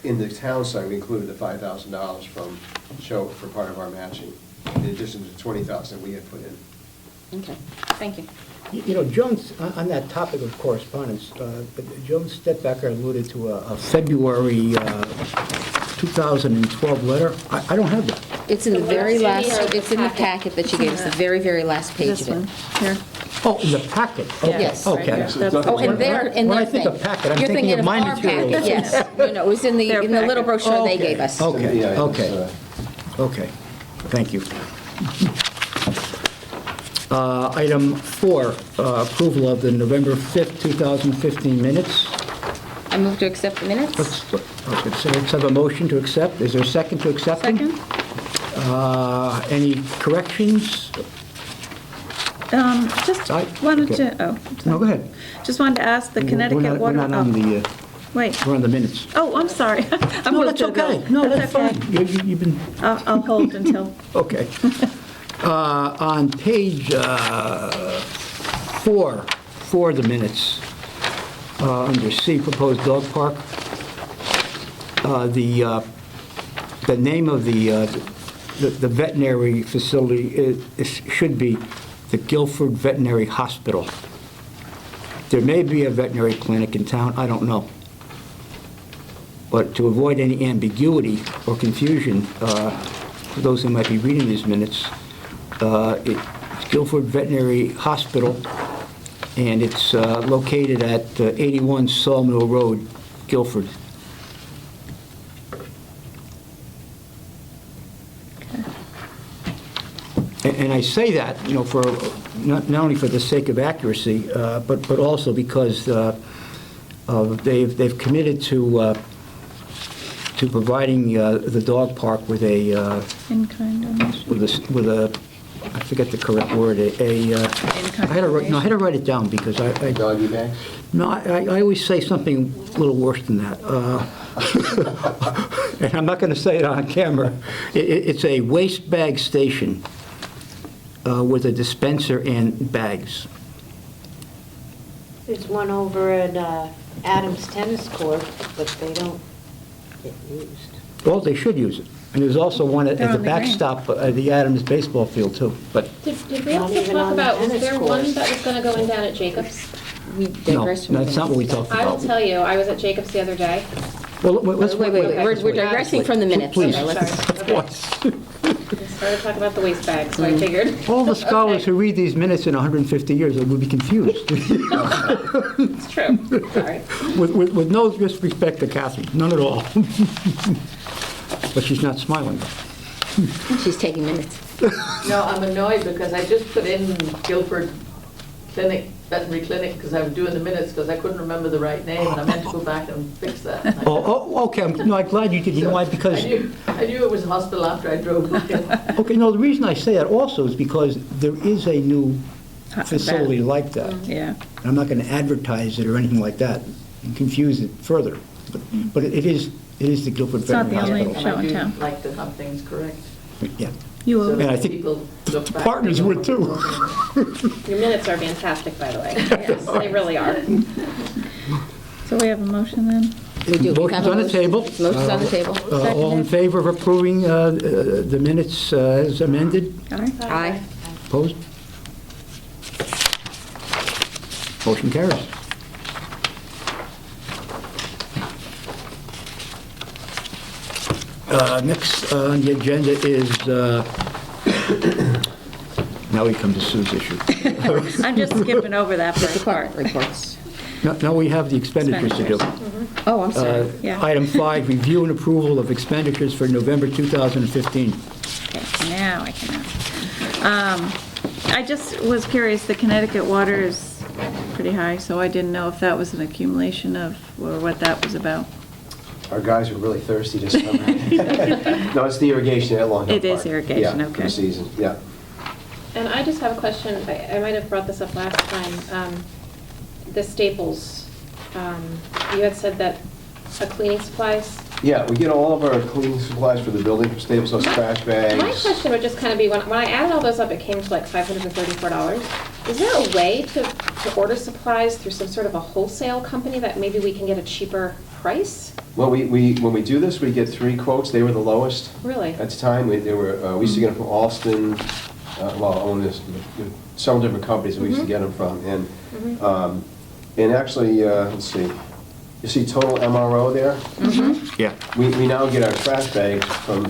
in the town side, we included the $5,000 from Choate for part of our matching, in addition to the $20,000 we had put in. Okay, thank you. You know, Jones, on that topic of correspondence, Jones Stetbacker alluded to a February 2012 letter. I don't have that. It's in the very last, it's in the packet that she gave us, the very, very last page of it. Here. Oh, in the packet? Okay, Yes. Okay. Oh, and their When I thing. think of packet, I'm You're thinking of my our materials. packet, yes. No, it was in the little brochure they Okay. gave us. Okay, Yeah, okay, it's, okay. Thank you. Item 4, approval of the November 5th, 2015 minutes. I move to accept the minutes. Let's have a motion to accept. Is there a second to accept them? Second. Any corrections? Just I- wanted okay. to, No, go ahead. just wanted to ask the Connecticut We're Water. not on the, Wait, we're on the minutes. oh, I'm sorry. I'm No, moved that's to the bill. okay. No, that's okay. fine. You've been, I'll hold until, okay. On page 4 of the minutes, under C, proposed dog park, the name of the veterinary facility should be the Guilford Veterinary Hospital. There may be a veterinary clinic in town, I don't know. But to avoid any ambiguity or confusion, for those who might be reading these minutes, it's Guilford Veterinary Hospital, and it's located at 81 Sawmill Road, Guilford. And I say that, you know, for, not only for the sake of accuracy, but also because they've committed to providing the dog park with a, in-kind donation. with a, I forget the correct word, I had to write it down because I. Doggy bags? No, I always say something a little worse than that. And I'm not going to say it on camera. It's a waste bag station with a dispenser and bags. There's one over at Adams Tennis Court, but they don't get used. Well, they should use it. And there's also one at They're the on the green. backstop at the Adams baseball field, too. But Did we Not also even talk on the about, was tennis there one courts. that was gonna go in down at Jacobs? We no, digressed from the that's not what we minutes. talked I will about. tell you, I was at Jacobs the other day. Well, let's Wait, we're digressing from the minutes. Please. Okay, let's- Of course. We started talking about the waste bag, so I figured. All the scholars who read these minutes in 150 years will be confused. It's true, sorry. With no disrespect to Kathy, none at all. But she's not smiling. She's taking minutes. No, I'm annoyed because I just put in Guilford Clinic, veterinary clinic, because I was doing the minutes, because I couldn't remember the right name, and I meant to go back and fix that. Okay, I'm glad you did. You know why? Because, I knew it was a hospital after I drove by. okay, no, the reason I say that also is because there is a new facility like that. Yeah. I'm not going to advertise it or anything like that and confuse it further. But it is It is the Guilford It's not Veterinary the only Hospital. show in town. I do like to have things correct. Yeah. You So will. And I that think people look the back partners and would too. Your minutes are fantastic, by the way. Yes, they really are. So we have a motion then? We do. We have Motion's a on the motion. table. Motion's on the table. All in favor of approving the minutes as amended? Aye. Opposed? Motion carries. Next on the agenda is, now we come to Sue's issue. I'm just skipping over that first part. Reports. Now we have the expenditures to do. Oh, I'm sorry. Yeah. Item 5, review and approval of expenditures for November 2015. Okay, now I can. I just was curious, the Connecticut water is pretty high, so I didn't know if that was an accumulation of, or what that was about. Our guys were really thirsty this summer. No, it's the irrigation at Long Hill It is Park. irrigation, Yeah, for okay. the season, yeah. And I just have a question, I might have brought this up last time. The Staples, you had said that cleaning supplies. Yeah, we get all of our cleaning supplies for the building from Staples, those trash bags. My question would just kind of be, when I added all those up, it came to like $534. Is there a way to order supplies through some sort of a wholesale company that maybe we can get a cheaper price? Well, when we do this, we get 3 quotes. They were the lowest. Really? At the time, we used to get them from Alston, several different companies that we used to get them from. And actually, let's see, you see Total MRO there? Yeah. We now get our trash bags from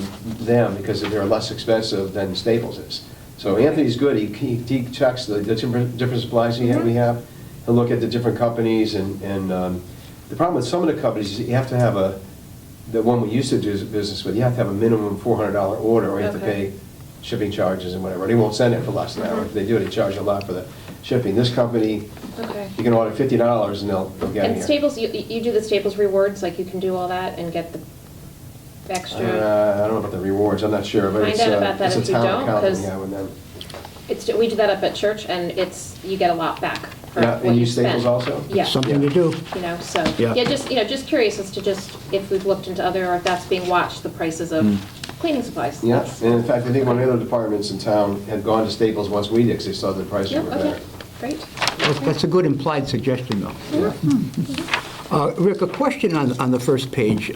them because they're less expensive than Staples is. So Anthony's good, he checks the different supplies we have. He'll look at the different companies and the problem with some of the companies is you have to have the one we used to do business with, you have to have a minimum $400 order or you have to pay shipping charges and whatever. They won't send it for less than that. Or if they do, they charge a lot for the shipping. This company, you can order $50 and they'll get it And here. Staples, you do the Staples rewards, like you can do all that and get the extra? I don't know about the rewards, I'm not sure, but Find it's out about that it's a if you town don't, account 'cause we have with them. We do that up at church and you get a lot back for Yeah, what and you you spend. Staples also? Yeah. Something to do. You know, so, Yeah. just curious as to if we've looked into other, or if that's being watched, the prices of cleaning supplies. Yeah, That's- and in fact, I think one of the other departments in town had gone to Staples once we did, because they saw the prices Yep, were okay, better. great. That's a good implied suggestion, though. Rick, a question on the first page.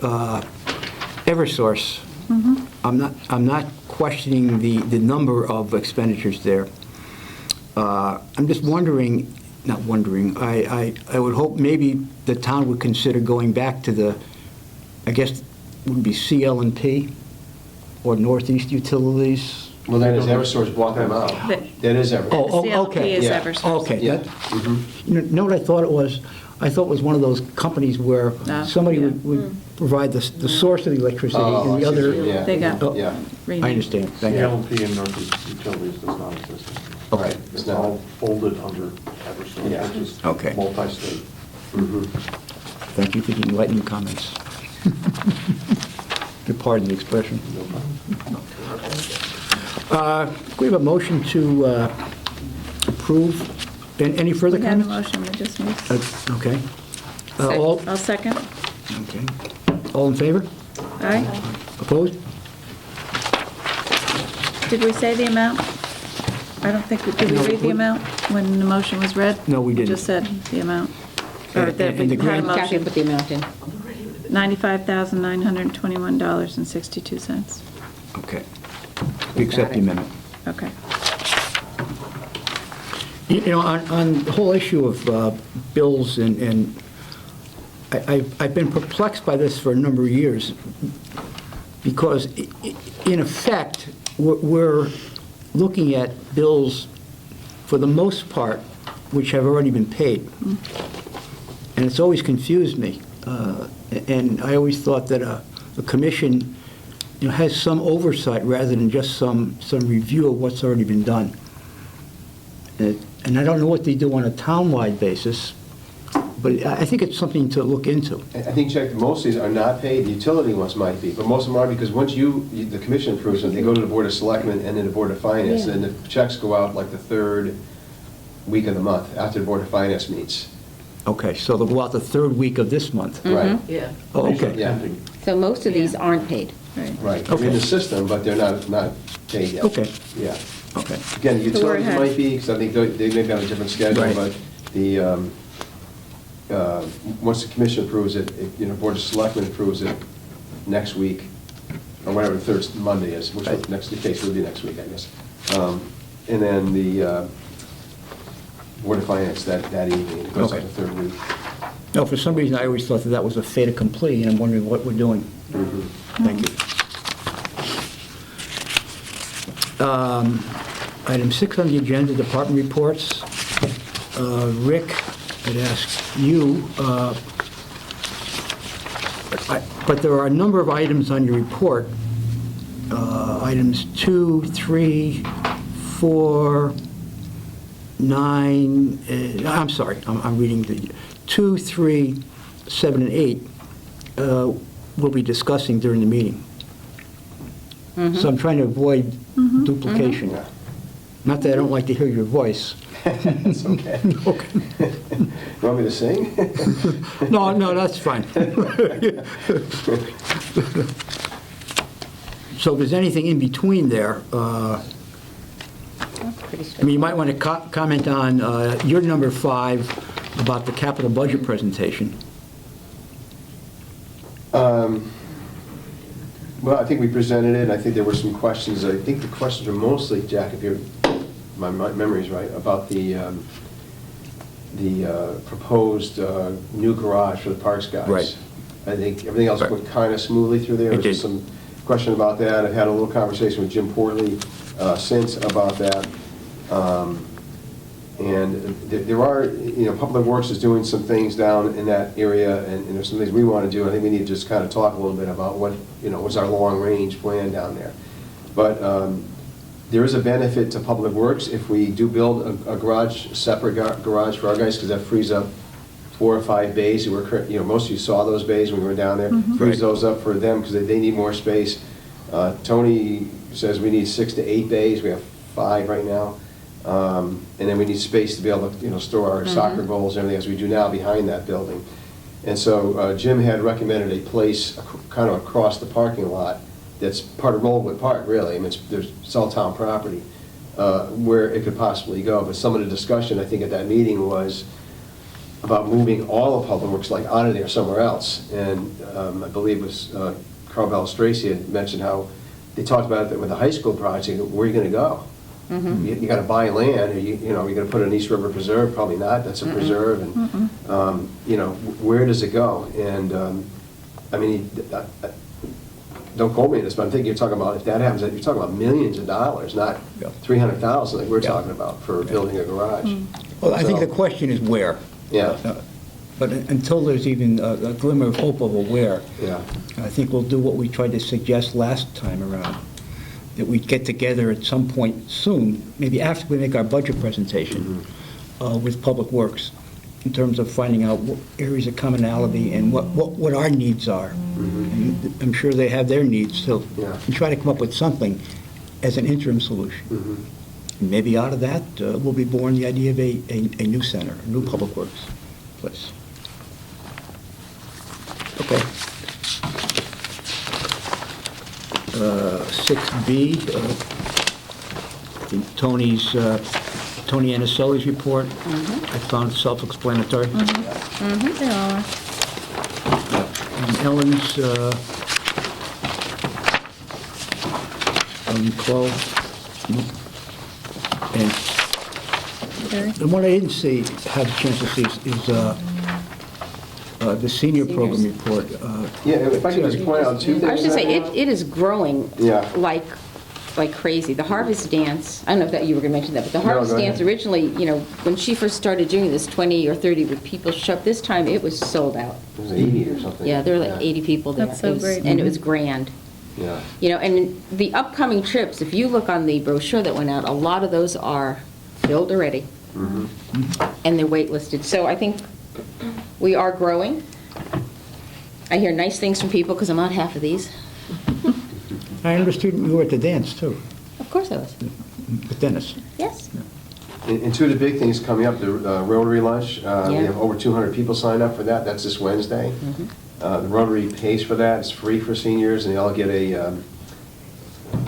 Eversource. I'm not questioning the number of expenditures there. I'm just wondering, not wondering, I would hope maybe the town would consider going back to the, I guess, would be CL&P or Northeast Utilities? Well, that is Eversource bought them out. That is Eversource. Oh, CLP okay. is Yeah. Eversource. Okay. Yeah. that- You know what I thought it was? I thought it was one of those companies where somebody would provide the source of the electricity Oh, and the I see other... what you mean, yeah. They got Oh, Yeah. renamed. I understand. Thank you. CLP and Northeast Utilities does not exist. Right. It's all folded under Eversource, Yeah. which is Okay. multi-state. Thank you for the enlightening comments. Good pardon the expression. We have a motion to approve. Any further We had a comments? motion, we just need. Okay. All, I'll second. okay. All in favor? Aye. Opposed? Did we say the amount? I don't think, did we No, read the we- amount when the motion was read? No, we didn't. just said the amount. Or And- that and the we had a grant- Kathy motion. put the amount in. $95,921.62. Okay. We accept the amendment. Okay. You know, on the whole issue of bills and I've been perplexed by this for a number of years because in effect, we're looking at bills for the most part which have already been paid. And it's always confused me. And I always thought that a commission, you know, has some oversight rather than just some review of what's already been done. And I don't know what they do on a town-wide basis, but I think it's something to look into. I think, Jack, most of these are not paid, the utility ones might be, but most of them are because once the commission approves them, they go to the Board of Selectmen and then the Board of Finance, Yeah. and the checks go out like the third week of the month, after the Board of Finance meets. Okay, so they'll go out the third week of this month. Right. Yeah. Oh, okay. Yeah. So most of these aren't paid. Right, they're in the system, but they're not paid yet. Okay. Yeah. Okay. Again, So we're utilities ahead. might be, because I think they may be on a different schedule, Right. but once the commission approves it, Board of Selectmen approves it next week, or whatever the third Monday is, which Right. next, the case will be next week, I guess. And then the Board of Finance that evening, it goes up Okay. the third week. No, for some reason, I always thought that was a fait accompli, and I'm wondering what we're doing. Thank you. Item 6 on the agenda, department reports. Rick had asked you, but there are a number of items on your report. Items 2, 3, 4, 9, I'm sorry, I'm reading the 2, 3, 7, and 8 we'll be discussing during the meeting. So I'm trying to avoid duplication. Not that I don't like to hear your voice. It's okay. Okay. You want me to sing? No, that's fine. So if there's anything in between there, I mean, you might want to comment on your number 5 about the capital budget presentation. Well, I think we presented it, I think there were some questions, I think the questions were mostly, Jack, if my memory's right, about the proposed new garage for the Parks guys. Right. I think everything else went kind of smoothly through there. It There was did. some question about that. I've had a little conversation with Jim Portley since about that. And there are, Public Works is doing some things down in that area, and there's some things we want to do. I think we need to just kind of talk a little bit about what's our long-range plan down there. But there is a benefit to Public Works if we do build a garage, separate garage for our guys, because that frees up 4 or 5 bays. Most of you saw those bays when we were down there. Frees those up for them because they need more space. Tony says we need 6 to 8 bays. We have 5 right now. And then we need space to be able to, store our soccer goals and everything as we do now behind that building. And so Jim had recommended a place kind of across the parking lot that's part of Rollwood Park, really. I mean, it's all town property, where it could possibly go. But some of the discussion, I think, at that meeting was about moving all of Public Works, like, out of there somewhere else. And I believe it was Carl Balistraci had mentioned how they talked about it with the high school project. Where are you going to go? You got to buy land, or you're going to put it in East River Preserve? Probably not. That's a preserve, and where does it go? And I mean, don't quote me on this, but I'm thinking you're talking about, if that happens, you're talking about millions of dollars, not 300,000 like we're talking about for building a garage. Well, I think the question is where. Yeah. But until there's even a glimmer of hope of a where, I think we'll do what we tried to suggest last time around, that we get together at some point soon, maybe after we make our budget presentation, with Public Works, in terms of finding out what areas of commonality and what our needs are. And I'm sure they have their needs, so and try to come up with something as an interim solution. And maybe out of that will be born the idea of a new center, a new Public Works place. Okay. 6B, I think Tony Anasoli's report. I found it self-explanatory. They all are. And Ellen's, Chloe. And the one I didn't see, have a chance to see, is the senior program report. Yeah, if I could just point out 2 things. I was just on say, that. it is growing Yeah. like crazy. The Harvest Dance, I don't know if that you were going to mention that, but the Harvest go Dance ahead. originally, when she first started doing this, 20 or 30 people show up. This time, it was sold out. It was 80 or something. Yeah, there were like 80 people there. That's so It was- great. And it was grand. Yeah. And the upcoming trips, if you look on the brochure that went out, a lot of those are filled already. And they're waitlisted. So I think we are growing. I hear nice things from people because I'm on half of these. I understood you were at the dance, too, Of course I was. with Dennis. Yes. And 2 of the big things coming up, the Rotary Lunch, we Yeah. have over 200 people signed up for that. That's this Wednesday. The Rotary pays for that, it's free for seniors, and they all get a,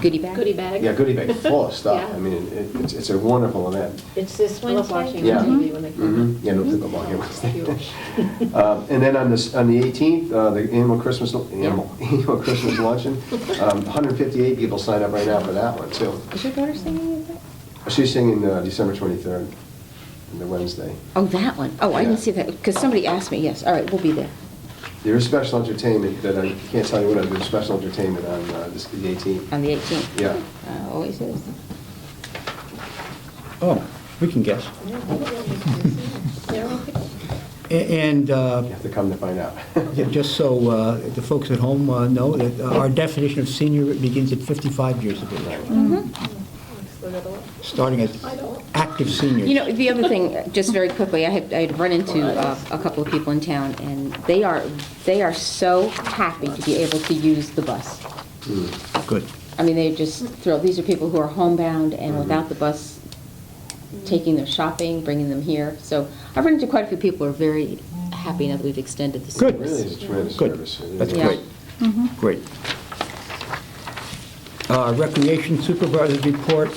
Goodie bag? Goodie bag. yeah, goodie bag full of stuff. Yeah. I mean, it's a wonderful event. It's this I love Wednesday. watching Yeah. on TV when they come. Mhm. Yeah, no pickleball here Wednesday. And then on the 18th, the annual Christmas luncheon, 158 people signed up right now for that one, too. Is your daughter singing that? She's singing December 23rd, the Wednesday. Oh, that one. Oh, I Yeah. didn't see that, because somebody asked me, yes. All right, we'll be there. There is special entertainment that I can't tell you what, there's special entertainment on the 18th. On the 18th? Yeah. Always is. Oh, we can guess. And You have to come to find out. yeah, just so the folks at home know, that our definition of senior begins at 55 years of age, starting as active seniors. You know, the other thing, just very quickly, I had run into a couple of people in town, and they are so happy to be able to use the bus. Good. I mean, they're just thrilled. These are people who are homebound and without the bus, taking their shopping, bringing them here. So I've run into quite a few people who are very happy now that we've extended the Good. service. Really is a tremendous Good. service. It That's is. great. Great. Recreation Supervisor's Report.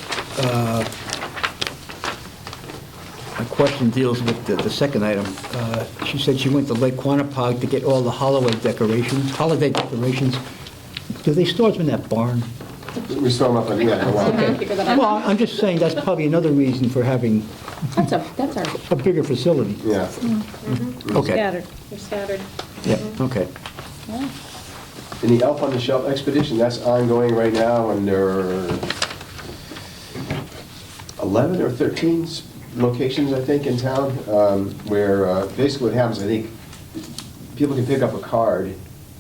My question deals with the second item. She said she went to Lake Quanapog to get all the holiday decorations. Do they store them in that barn? We store them up on, yeah, the wall. Well, I'm just saying that's probably another reason for having That's our. a bigger facility. Yeah. Okay. Scattered. They're scattered. Yeah, okay. And the Elf on the Shelf expedition, that's ongoing right now, and there are 11 or 13 locations, I think, in town, where basically what happens, I think, people can pick up a card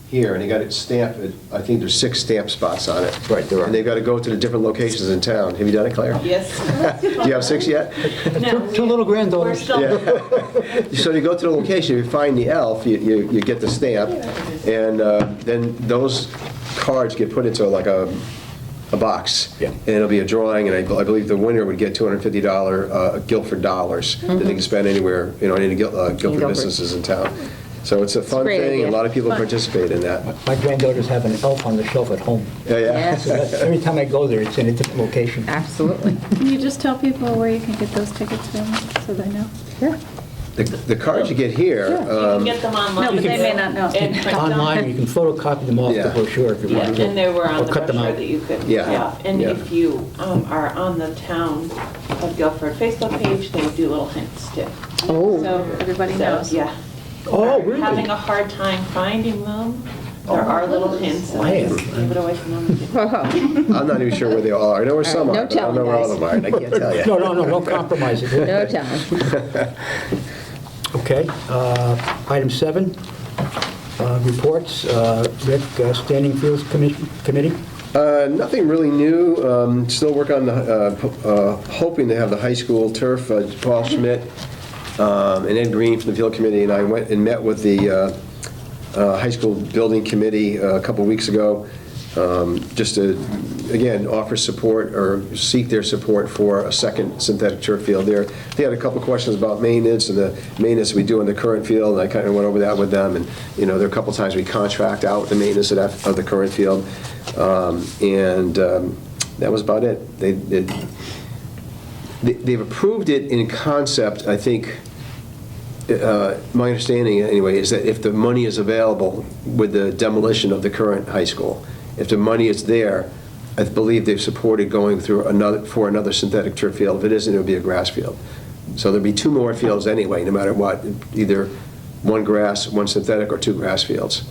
here, and they got it stamped, I think there's 6 stamp spots on it. Right, there are. And they've got to go to the different locations in town. Have you done it, Claire? Yes. Do you have 6 yet? Two little granddaughters. Yeah. So you go to the location, you find the elf, you get the stamp, and then those cards get put into like a box. Yeah. And it'll be a drawing, and I believe the winner would get $250 Guilford dollars that they can spend anywhere, in any Guilford businesses in town. So it's a fun great thing, idea. a lot of people participate in that. My granddaughters have an elf on the shelf at home. Yeah, yeah. Yes. So every time I go there, it's in a different location. Absolutely. Can you just tell people where you can get those tickets from, so they know? Sure. The cards you get here, You can get them online. No, but they may not know. And print them. Online, you can photocopy them off the Yeah. brochure if you Yeah, want to. and they were on Or the cut them brochure out. that you could, Yeah. yeah. And Yeah. if you are on the town of Guilford Facebook page, they do little hints too. Oh. So Everybody so, knows. Yeah. Oh, really? Having a hard time finding them, there are little hints, and I just give it away from them. I'm not even sure where they all are. I know where some All right, are, no but I don't know where all of them are, and I can't tell you. No, don't compromise it. No telling. Okay, item 7, reports. Rick, Standing Fields Committee? Nothing really new. Still working on hoping to have the high school turf. Paul Schmidt and Ed Green from the field committee and I went and met with the high school building committee a couple weeks ago, just to, again, offer support or seek their support for a second synthetic turf field there. They had a couple questions about maintenance and the maintenance we do in the current field, and I kind of went over that with them. And, there are a couple times we contract out the maintenance of the current field. That was about it. They've approved it in concept, I think. My understanding, anyway, is that if the money is available with the demolition of the current high school, if the money is there, I believe they've supported going through another synthetic turf field. If it isn't, it would be a grass field. So there'd be 2 more fields anyway, no matter what, either 1 grass, 1 synthetic, or 2 grass fields.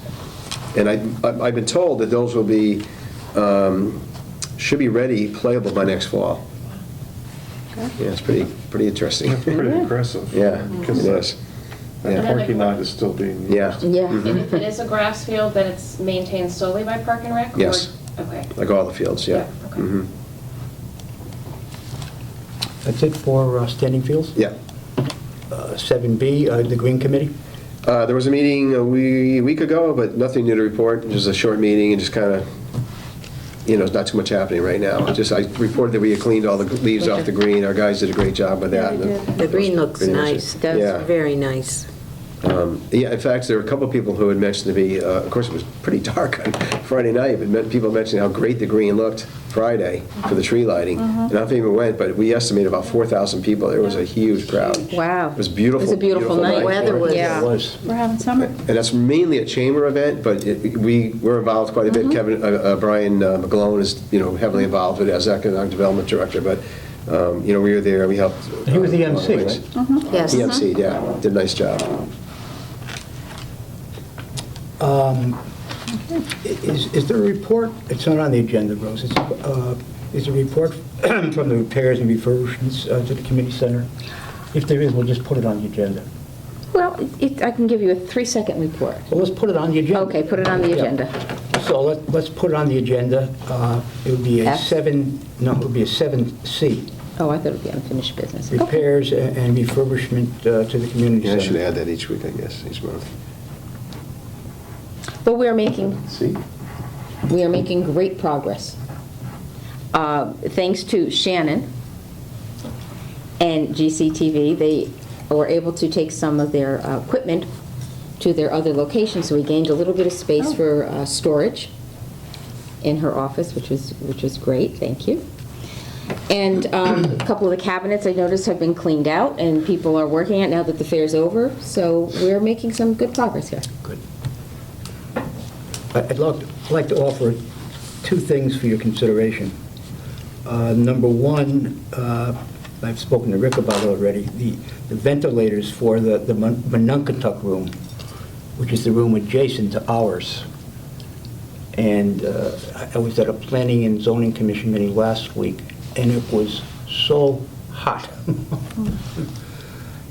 And I've been told that those will be, should be ready, playable by next fall. Yeah, it's pretty interesting. That's pretty impressive. Yeah, Because it is. that Yeah. parking lot is still being used. Yeah. Yeah. And if it is a grass field, then it's maintained solely by Park and Rec? or- Yes. Okay. Like all the fields, yeah. Yeah, okay. Mhm. That's it for Standing Fields? Yeah. 7B, the Green Committee? There was a meeting a week ago, but nothing new to report. Just a short meeting and just kind of, not too much happening right now. I reported that we had cleaned all the leaves off the green. Our guys did a great job with that. The green looks Green nice. is- That's yeah. very nice. Yeah, in fact, there were a couple of people who had mentioned to me, of course, it was pretty dark on Friday night, but people mentioned how great the green looked Friday for the tree lighting. And I don't think we went, but we estimated about 4,000 people. There was a huge crowd. Wow. It was beautiful. It was a beautiful night. Weather was- Yeah. It was. We're having summer. And that's mainly a chamber event, but we were involved quite a bit. Kevin, Brian McGlone is, heavily involved with it as economic development director, but, we were there, we helped. He was the MC, right? Yes. He emceed, yeah, did a nice job. Is there a report, it's not on the agenda, Rose, is a report from the repairs and refurbishments to the community center? If there is, we'll just put it on the agenda. Well, I can give you a 3-second report. Well, let's put it on the agenda. Okay, put it on the Yeah. agenda. So let's put it on the agenda. It would be a F? 7C, Oh, I thought it would be unfinished business. Okay. repairs and refurbishment to the community Yeah, I center. should add that each week, I guess, each month. But we are making See? great progress. Thanks to Shannon and GCTV, they were able to take some of their equipment to their other locations, so we gained a little bit of space for storage in her office, which was great. Thank you. And a couple of the cabinets I noticed have been cleaned out, and people are working on it now that the fair's over. So we're making some good progress here. Good. I'd like to offer two things for your consideration. Number one, I've spoken to Rick about it already, the ventilators for the Monunketuck room, which is the room adjacent to ours. And I was at a Planning and Zoning Commission meeting last week, and it was so hot.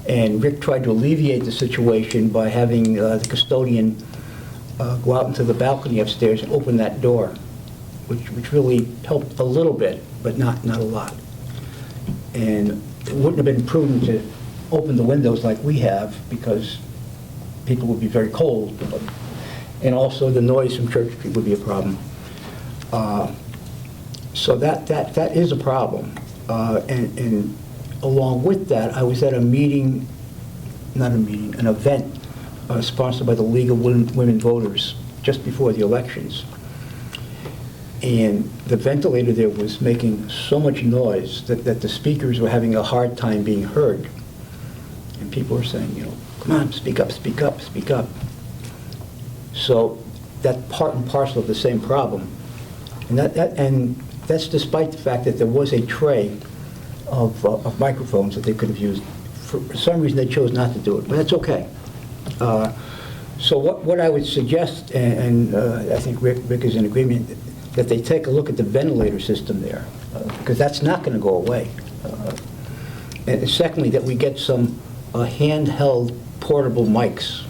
And Rick tried to alleviate the situation by having the custodian go out into the balcony upstairs and open that door, which really helped a little bit, but not a lot. And it wouldn't have been prudent to open the windows like we have, because people would be very cold. And also the noise from Church Street would be a problem. So that is a problem. And along with that, I was at a meeting, an event sponsored by the League of Women Voters just before the elections. And the ventilator there was making so much noise that the speakers were having a hard time being heard. And people were saying, come on, speak up, speak up, speak up. So that's part and parcel of the same problem. And that's despite the fact that there was a tray of microphones that they could have used. For some reason, they chose not to do it, but that's okay. So what I would suggest, and I think Rick is in agreement, that they take a look at the ventilator system there, because that's not going to go away. And secondly, that we get some handheld portable mics.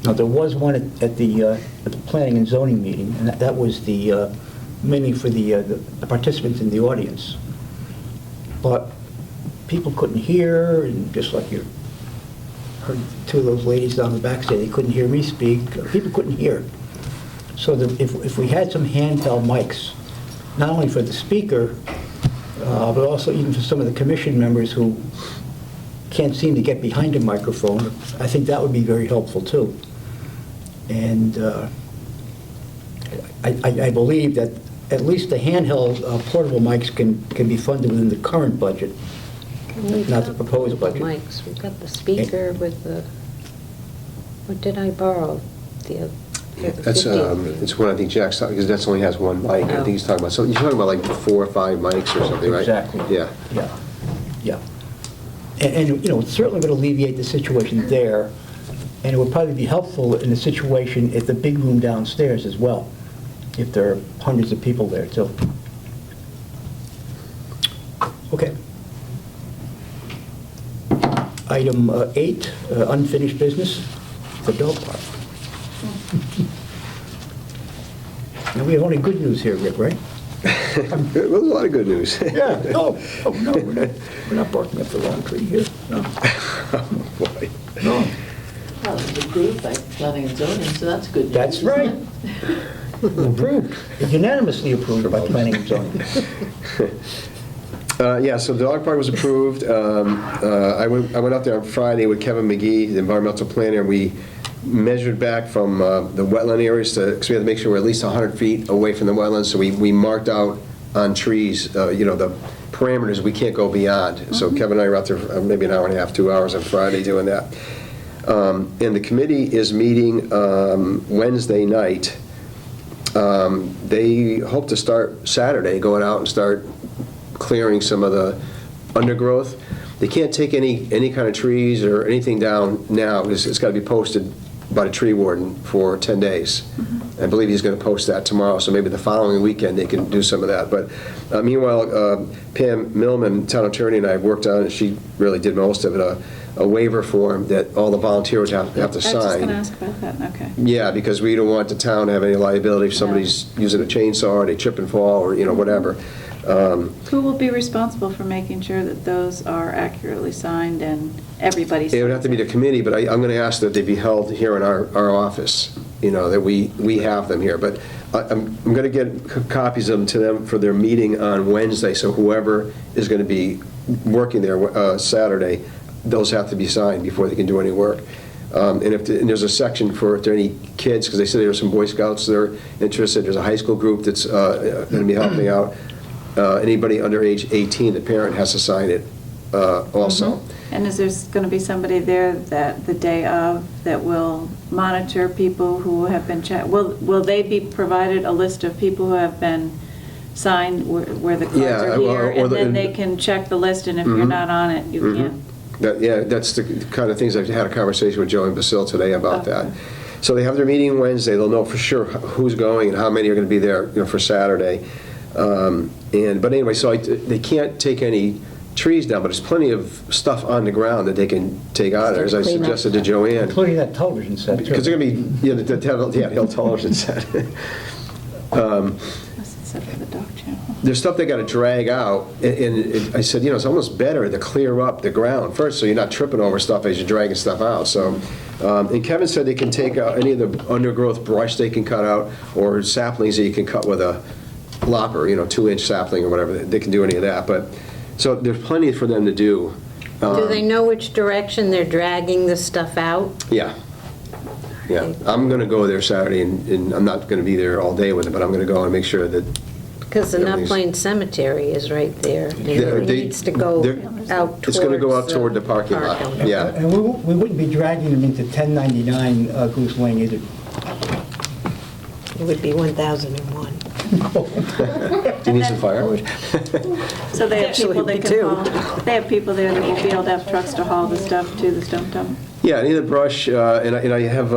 Now, there was one at the Planning and Zoning meeting, and that was mainly for the participants in the audience. But people couldn't hear, and just like you heard two of those ladies down the back say they couldn't hear me speak, people couldn't hear. So if we had some handheld mics, not only for the speaker, but also even for some of the commission members who can't seem to get behind a microphone, I think that would be very helpful too. And I believe that at least the handheld portable mics can be funded within the current budget, not the proposed budget. Mics, we've got the speaker with the, what did I borrow? The That's, it's one I think Jack's talking, because that's only has one mic. I think he's talking about, so you're talking about like 4 or 5 mics or something, right? Exactly. Yeah. Yeah. And it's certainly going to alleviate the situation there, and it would probably be helpful in the situation at the big room downstairs as well, if there are hundreds of people there too. Okay. Item 8, unfinished business, the dog park. Now, we have only good news here, Rick, right? There's a lot of good news. Yeah. No, we're not barking up the wrong tree here. No. Oh, boy. No. Well, it was approved by planning and zoning, so that's good news. That's right. Approved. Unanimously approved by planning and zoning. Yeah, so the dog park was approved. I went out there on Friday with Kevin McGee, the environmental planner. We measured back from the wetland areas because we had to make sure we're at least 100 feet away from the wetlands. So we marked out on trees, the parameters we can't go beyond. So Kevin and I were out there for maybe an hour and a half, 2 hours on Friday doing that. And the committee is meeting Wednesday night. They hope to start Saturday, going out and start clearing some of the undergrowth. They can't take any kind of trees or anything down now because it's got to be posted by the tree warden for 10 days. I believe he's going to post that tomorrow, so maybe the following weekend they can do some of that. But meanwhile, Pam Millman, town attorney, and I worked on it. She really did most of it, a waiver form that all the volunteers have to I was just sign. going to ask about that, okay. Yeah, because we don't want the town to have any liability if somebody's using a chainsaw or they trip and fall or, whatever. Who will be responsible for making sure that those are accurately signed and everybody's? It would have to be the committee, but I'm going to ask that they be held here in our office, that we have them here. But I'm going to get copies of them to them for their meeting on Wednesday, so whoever is going to be working there Saturday, those have to be signed before they can do any work. And there's a section for if there are any kids, because they said there are some Boy Scouts that are interested. There's a high school group that's going to be helping out. Anybody under age 18, the parent has to sign it also. And is there going to be somebody there that the day of that will monitor people who have been checked? Will they be provided a list of people who have been signed where the cards are here, and then they can check the list, and if you're not on it, you can't? That's the kind of things. I've had a conversation with Joe and Basil today about that. So they have their meeting Wednesday. They'll know for sure who's going and how many are going to be there for Saturday. But anyway, so they can't take any trees down, but there's plenty of stuff on the ground that they can take out of there, as I suggested to Joanne. Including that television set, too. Because they're going to be, the old television set. There's stuff they got to drag out, and I said, it's almost better to clear up the ground first, so you're not tripping over stuff as you're dragging stuff out. So, and Kevin said they can take out any of the undergrowth brush they can cut out, or saplings that you can cut with a lopper, 2-inch sapling or whatever. They can do any of that. But so there's plenty for them to do. Do they know which direction they're dragging the stuff out? Yeah. I'm going to go there Saturday, and I'm not going to be there all day with it, but I'm going to go and make sure that. Because the Nut Plain Cemetery is right there. It needs to go out towards. It's going to go out toward the parking lot. Yeah. And we wouldn't be dragging them into 1099 Goose Lane either. It would be 1001. Do you need some firewood? So they have Actually, people we that can do. haul, they have people there that will be able to have trucks to haul the stuff to the stone dump? Yeah, any of the brush, and I have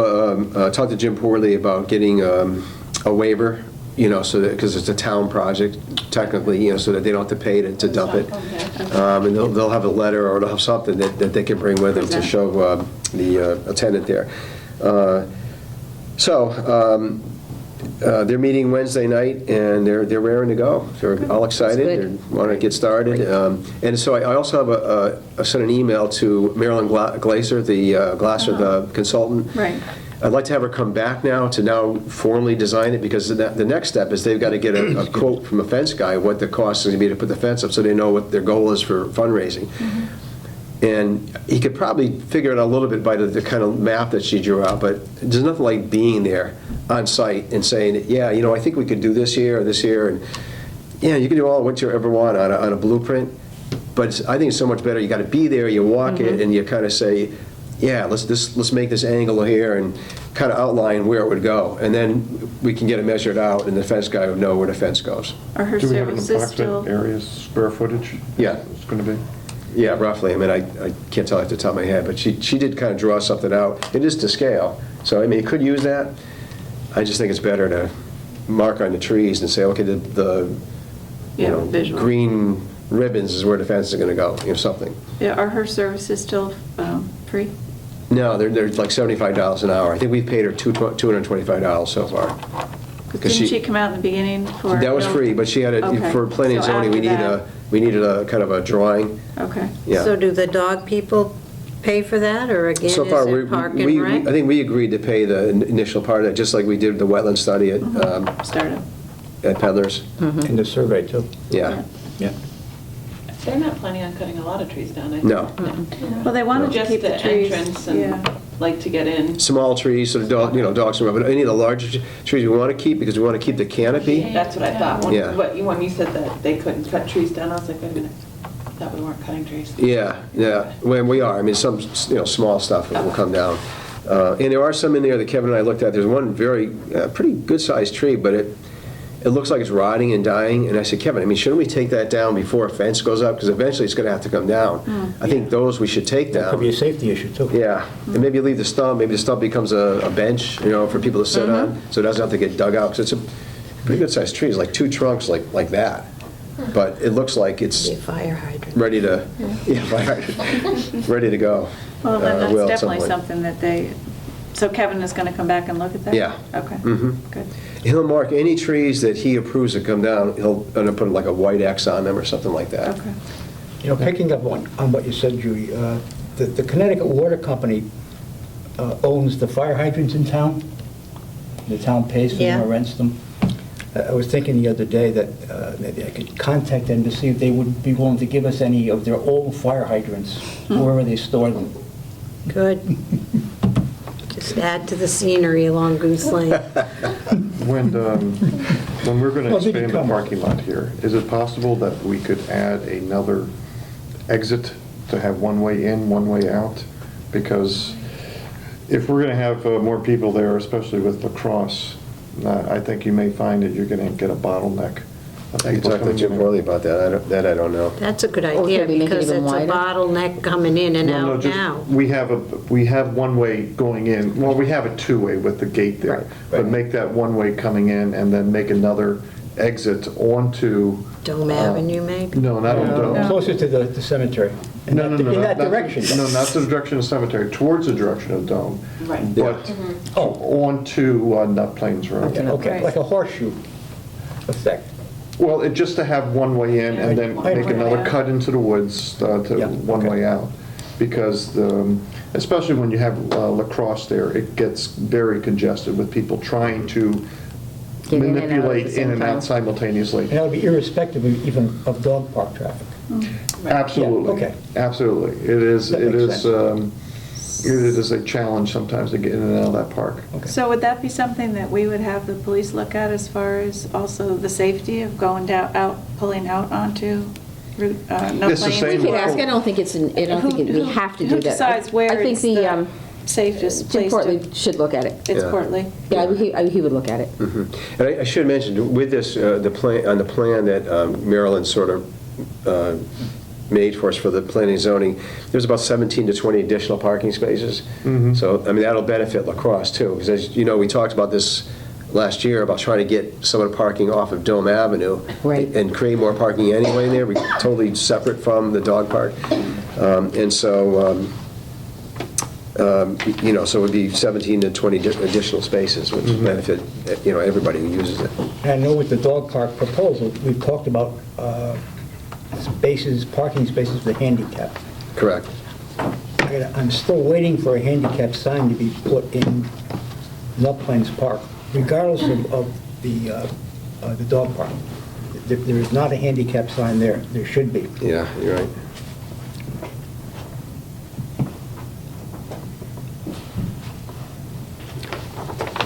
talked to Jim Porley about getting a waiver, so that, because it's a town project, technically, so that they don't have to pay to dump it. And they'll have a letter or they'll have something that they can bring with them to show the attendant there. They're meeting Wednesday night, and they're raring to go. They're all excited. They want to get started. And so I also have I sent an email to Marilyn Glaser, the consultant. Right. I'd like to have her come back now to formally design it, because the next step is they've got to get a quote from a fence guy what the cost is going to be to put the fence up, so they know what their goal is for fundraising. And he could probably figure it out a little bit by the kind of map that she drew out, but there's nothing like being there on site and saying, I think we could do this here or this here, and you can do all what you ever want on a blueprint, but I think it's so much better. You got to be there, you walk it, and you kind of say, let's make this angle here and kind of outline where it would go, and then we can get it measured out, and the fence guy would know where the fence goes. Are her Do we have an services still? approximate area, square footage? Yeah. It's going to be? Yeah, roughly. I mean, I can't tell off the top of my head, but she did kind of draw something out. It is to scale, so I mean, you could use that. I just think it's better to mark on the trees and say, okay, the visual. green ribbons is where the fence is going to go, something. Yeah, are her services still free? No, they're like $75 an hour. I think we've paid her $225 so far. Didn't she come out in the beginning for? That was free, but she had for planning and zoning, we needed a kind of a drawing. Okay. Yeah. So do the dog people pay for that, or again, So far, is it park and rec? I think we agreed to pay the initial part of it, just like we did the wetland study at Started. at Peddlers. And the survey, too. Yeah. Yeah. They're not planning on cutting a lot of trees down, I think. No. Well, they wanted to Just keep the the trees, entrance and, like, to get in. Small trees, so dogs, but any of the larger trees we want to keep because we want to keep the canopy. That's what I thought. Yeah. When you said that they couldn't cut trees down, I was like, wait a minute, I thought we weren't cutting trees. Yeah, when we are, I mean, some, small stuff will come down. And there are some in there that Kevin and I looked at. There's one very, pretty good-sized tree, but it looks like it's rotting and dying. And I said, Kevin, I mean, shouldn't we take that down before a fence goes up? Because eventually it's going to have to come down. I think those we should take down. Could be a safety issue, too. Yeah, and maybe leave the stump, maybe the stump becomes a bench, for people to sit on, so it doesn't have to get dug out, because it's a pretty good-sized tree, it's like 2 trunks like that. But it looks like it's Be a fire hydrant. ready to, fire hydrant, ready to go. Well, then that's will at some definitely point. something that so Kevin is going to come back and look at that? Yeah. Okay, Mhm. good. He'll mark any trees that he approves that come down, he'll put like a white X on them or something like that. Okay. Picking up on what you said, Judy, the Connecticut Water Company owns the fire hydrants in town. The town pays for them or rents them. I was thinking the other day that maybe I could contact them to see if they would be willing to give us any of their old fire hydrants, wherever they store them. Good. Just add to the scenery along Goose Lane. When we're going to Well, they expand the come. parking lot here, is it possible that we could add another exit to have one way in, one way out? Because if we're going to have more people there, especially with lacrosse, I think you may find that you're going to get a bottleneck. of I can people talk to coming Jim in. Worley about that, I don't know. That's a good Or idea, could we make it because even it's a wider? bottleneck coming in and No, out just- now. We have one way going in, well, we have a two-way with the gate there. But make that one way coming in and then make another exit onto. Dome Avenue, maybe? No, not on Dome. Closer to the cemetery. In No, that- no, no. In that not- direction. No, not the direction of cemetery, towards the direction of Dome. Right. But onto Nut Plains Road. Okay, like a horseshoe effect. Well, just to have one way in and then Right. make another cut into the woods to one way out. Because especially when you have lacrosse there, it gets very congested with people trying to Get in and out at the manipulate same in and time. out simultaneously. And that would be irrespective even of dog park traffic. Absolutely. Yeah, okay. Absolutely. It is, That it makes is a challenge sometimes to get in and out of that park. So would that be something that we would have the police look at as far as also the safety of going down, pulling out onto Route, no It's the Plains? same We could ask, I don't think we have to do that. Who decides where I think it's the, the safest Jim place Portley to? should look at it. It's Yeah. Portly? Yeah, he would look at it. Mhm. And I should mention, with this, the plan that Maryland sort of made for us for the planning and zoning, there's about 17 to 20 additional parking spaces. So, I mean, that'll benefit lacrosse too, because as you know, we talked about this last year about trying to get some of the parking off of Dome Avenue. Right. And create more parking anyway in there, totally separate from the dog park. And so, so it would be 17 to 20 additional spaces, which would benefit, everybody who uses it. And I know with the dog park proposal, we've talked about parking spaces for the handicap. Correct. I'm still waiting for a handicap sign to be put in Nut Plains Park, regardless of the dog park. There is not a handicap sign there. There should be. Yeah, you're right.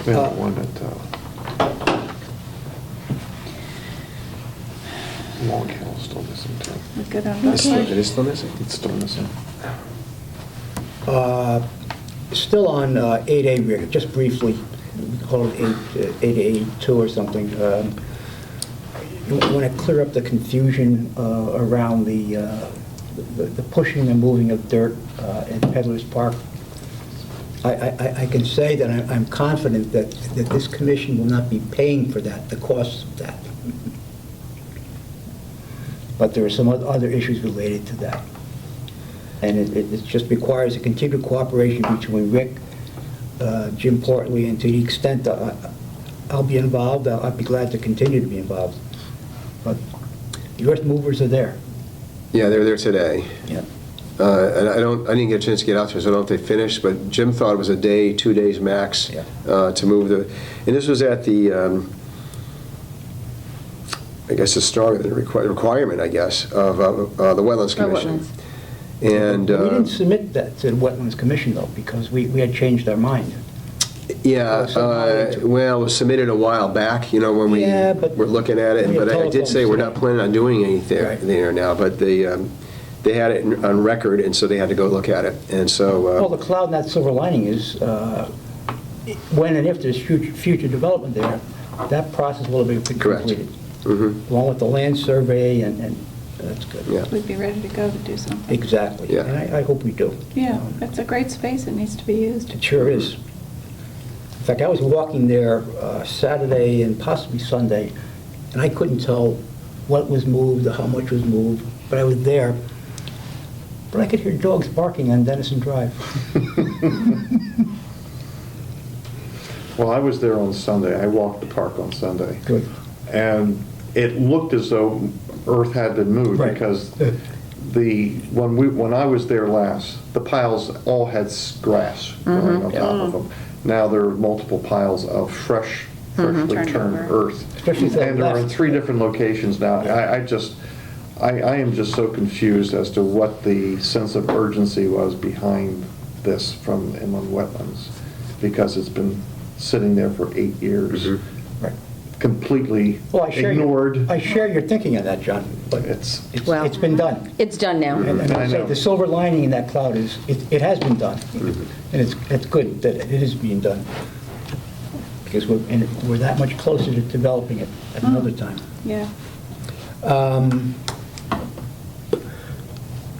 We have one at Long Hill still missing too. Look good on It that. is still missing? It's still missing. Still on 8A rear, just briefly, we call it 8A2 or something. You want to clear up the confusion around the pushing and moving of dirt in Peddler's Park. I can say that I'm confident that this commission will not be paying for that, the costs of that. But there are some other issues related to that. And it just requires a continued cooperation between Rick, Jim Portley, and to the extent that I'll be involved, I'd be glad to continue to be involved. But the earth movers are there. Yeah, they're there today. Yeah. And I didn't get a chance to get out there, so I don't know if they finished, but Jim thought it was a day, 2 days max to move and this was at the I guess it's stronger than a requirement, I guess, of the Wetlands Commission. And, We didn't submit that to the Wetlands Commission, though, because we had changed our mind. yeah, well, it was submitted a while back, when we Yeah, but were looking at it, we but had I did say we're not planning on doing anything Right. there now, but they had it on record, and so they had to go look at it, and so... Well, the cloud in that silver lining is, when and if there's future development there, that process will be completed. Along with the land survey, and that's good. Yeah. We'd be ready to go to do something. Exactly. Yeah. And I hope we do. Yeah, it's a great space, it needs to be used. It sure is. In fact, I was walking there Saturday and possibly Sunday, and I couldn't tell what was moved or how much was moved, but I was there. But I could hear dogs barking on Dennison Drive. Well, I was there on Sunday. I walked the park on Sunday. Good. And it looked as though earth had been moved Right. because when I was there last, the piles all had grass growing on top of them. Now there are multiple piles of freshly turned earth. Especially if they're And they're in left. 3 different locations now. I am just so confused as to what the sense of urgency was behind this from inland wetlands, because it's been sitting there for 8 years, Right. completely Well, I ignored. share your thinking on that, John, but It's it's been done. It's done now. And I I say, know. the silver lining in that cloud is, it has been done. And it's good that it is being done. Because we're that much closer to developing it at another time. Yeah.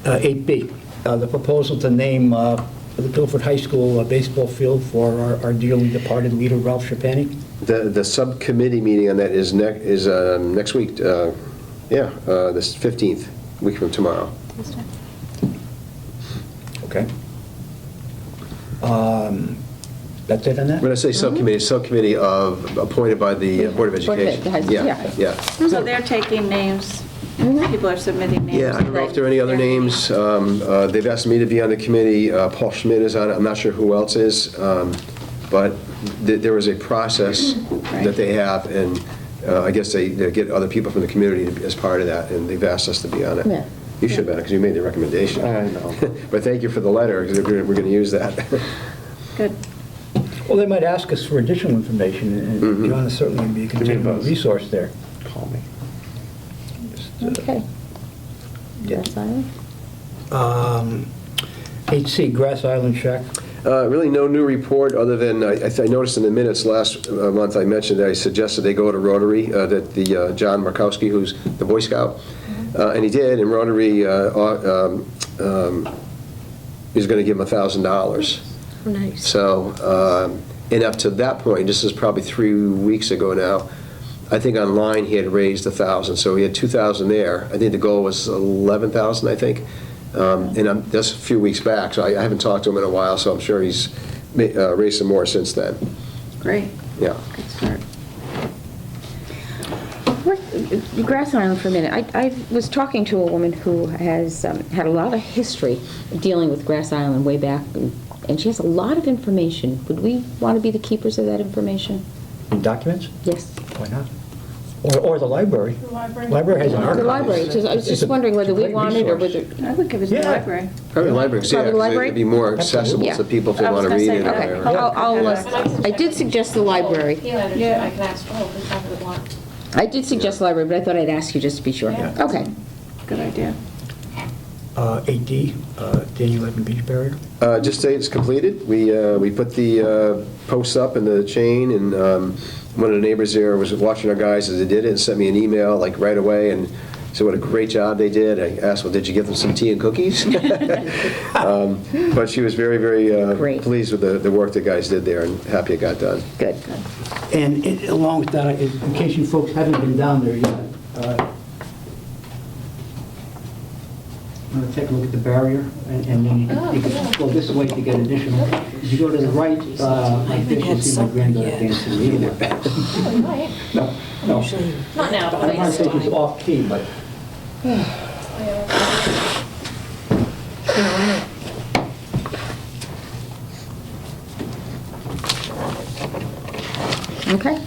8B, the proposal to name the Guilford High School baseball field for our dearly departed leader, Ralph Trapani. The subcommittee meeting on that is next week, this 15th, week from tomorrow. Okay. That's it on that? When I say subcommittee, subcommittee appointed by the Board of Board of Education. Ed, yeah. So they're taking names, people are submitting names. Yeah, I don't know if there are any other names. They've asked me to be on the committee. Paul Schmidt is on it. I'm not sure who else is. But there is a process that they have, and I guess they get other people from the community as part of that, and they've asked us to be on it. Yeah. You should have been, because you made the recommendation. I know. But thank you for the letter, because we're going to use that. Good. Well, they might ask us for additional information, and John is certainly going to be a Give me a continuing buzz. resource there. Call me. Okay. Grass Island? 8C, Grass Island Shack. Really no new report, other than I noticed in the minutes last month, I mentioned that I suggested they go to Rotary, that the John Markowski, who's the Boy Scout, and he did, and Rotary is going to give him $1,000. Nice. So, and up to that point, this is probably 3 weeks ago now, I think online he had raised 1,000, so he had 2,000 there. I think the goal was 11,000, I think. And that's a few weeks back, so I haven't talked to him in a while, so I'm sure he's raised some more since then. Great, Yeah. good start. Grass Island for a minute. I was talking to a woman who has had a lot of history dealing with Grass Island way back, and she has a lot of information. Would we want to be the keepers of that information? In documents? Yes. Why not? Or the library. Library has an archive. The library, I was just wondering whether we wanted or whether... I would give it to the library. Probably the library, yeah, Probably the 'cause library? it'd be more accessible Yeah. to people if they I was want to gonna read say, it. okay. or- I did suggest the library. Yeah, I can ask, who's talking to the block? I did suggest the library, but I thought I'd ask you just to be sure. Yeah. Okay. Good idea. 8D, Daniel Levin Beach Barrier. Just say it's completed. We put the posts up in the chain, and one of the neighbors there was watching our guys as they did it and sent me an email like right away and said what a great job they did. I asked, well, did you give them some tea and cookies? But she was very, very pleased with the work the guys did there and happy it got done. Good. And along with that, in case you folks haven't been down there yet, I'm going to take a look at the barrier, and then you can go this way to get additional. If you go to the right, I think you'll see my granddaughter dancing either. No. Not now, I but don't want to say it's off-key, but Okay.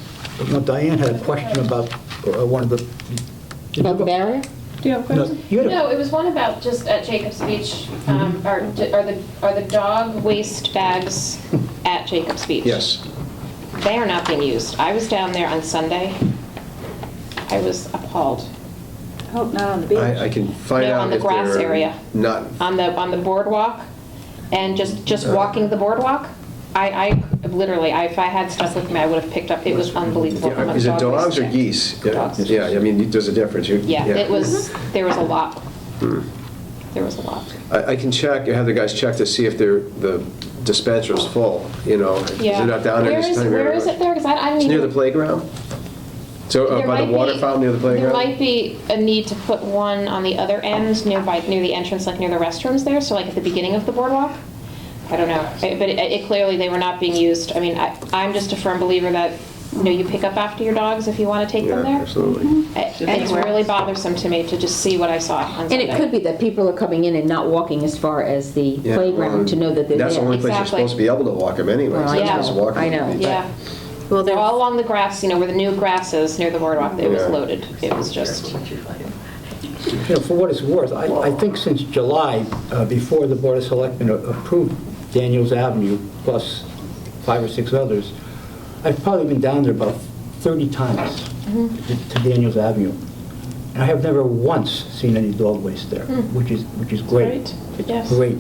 Diane had a question about one of the... About the barrier? Do you have a No, question? you had a- No, it was one about just at Jacobs Beach. Are the dog waste bags at Jacobs Beach? Yes. They are not being used. I was down there on Sunday. I was appalled. I hope not on the beach. I can find No, out on the if grass they're area. not, On the boardwalk, and just walking the boardwalk, I literally, if I had stuff with me, I would have picked up. It was unbelievable. how much is it dog dogs waste or there. geese? Dogs. Yeah, I mean, there's a difference. Yeah, it was, there was a lot. Hmm. There was a lot. I can check, have the guys check to see if the dispenser's full, you know, if Yeah. they're not down there this time of year. Where is it there? Because I didn't It's near even. the playground? So, There by the might water be- fountain near the playground? There might be a need to put one on the other end, near the entrance, like near the restrooms there, so like at the beginning of the boardwalk. I don't know, but it clearly, they were not being used. I mean, I'm just a firm believer that, you pick up after your dogs if you want to take them there. Absolutely. It's really bothersome to me to just see what I saw on And Sunday. it could be that people are coming in and not walking as far as the Yeah, playground well, to know that they're there. That's the only place you're Exactly. supposed to be able to walk them anyway. Well, I You're know. supposed to walk 'em. I know. Yeah. Well, they're all along the grass, where the new grass is, near the boardwalk. It was Yeah. loaded. It was just, For what it's worth, I think since July, before the Board of Selectmen approved Daniels Avenue, plus 5 or 6 others, I've probably been down there about 30 times to Daniels Avenue. And I have never once seen any dog waste there, which is great. It's Yes. great,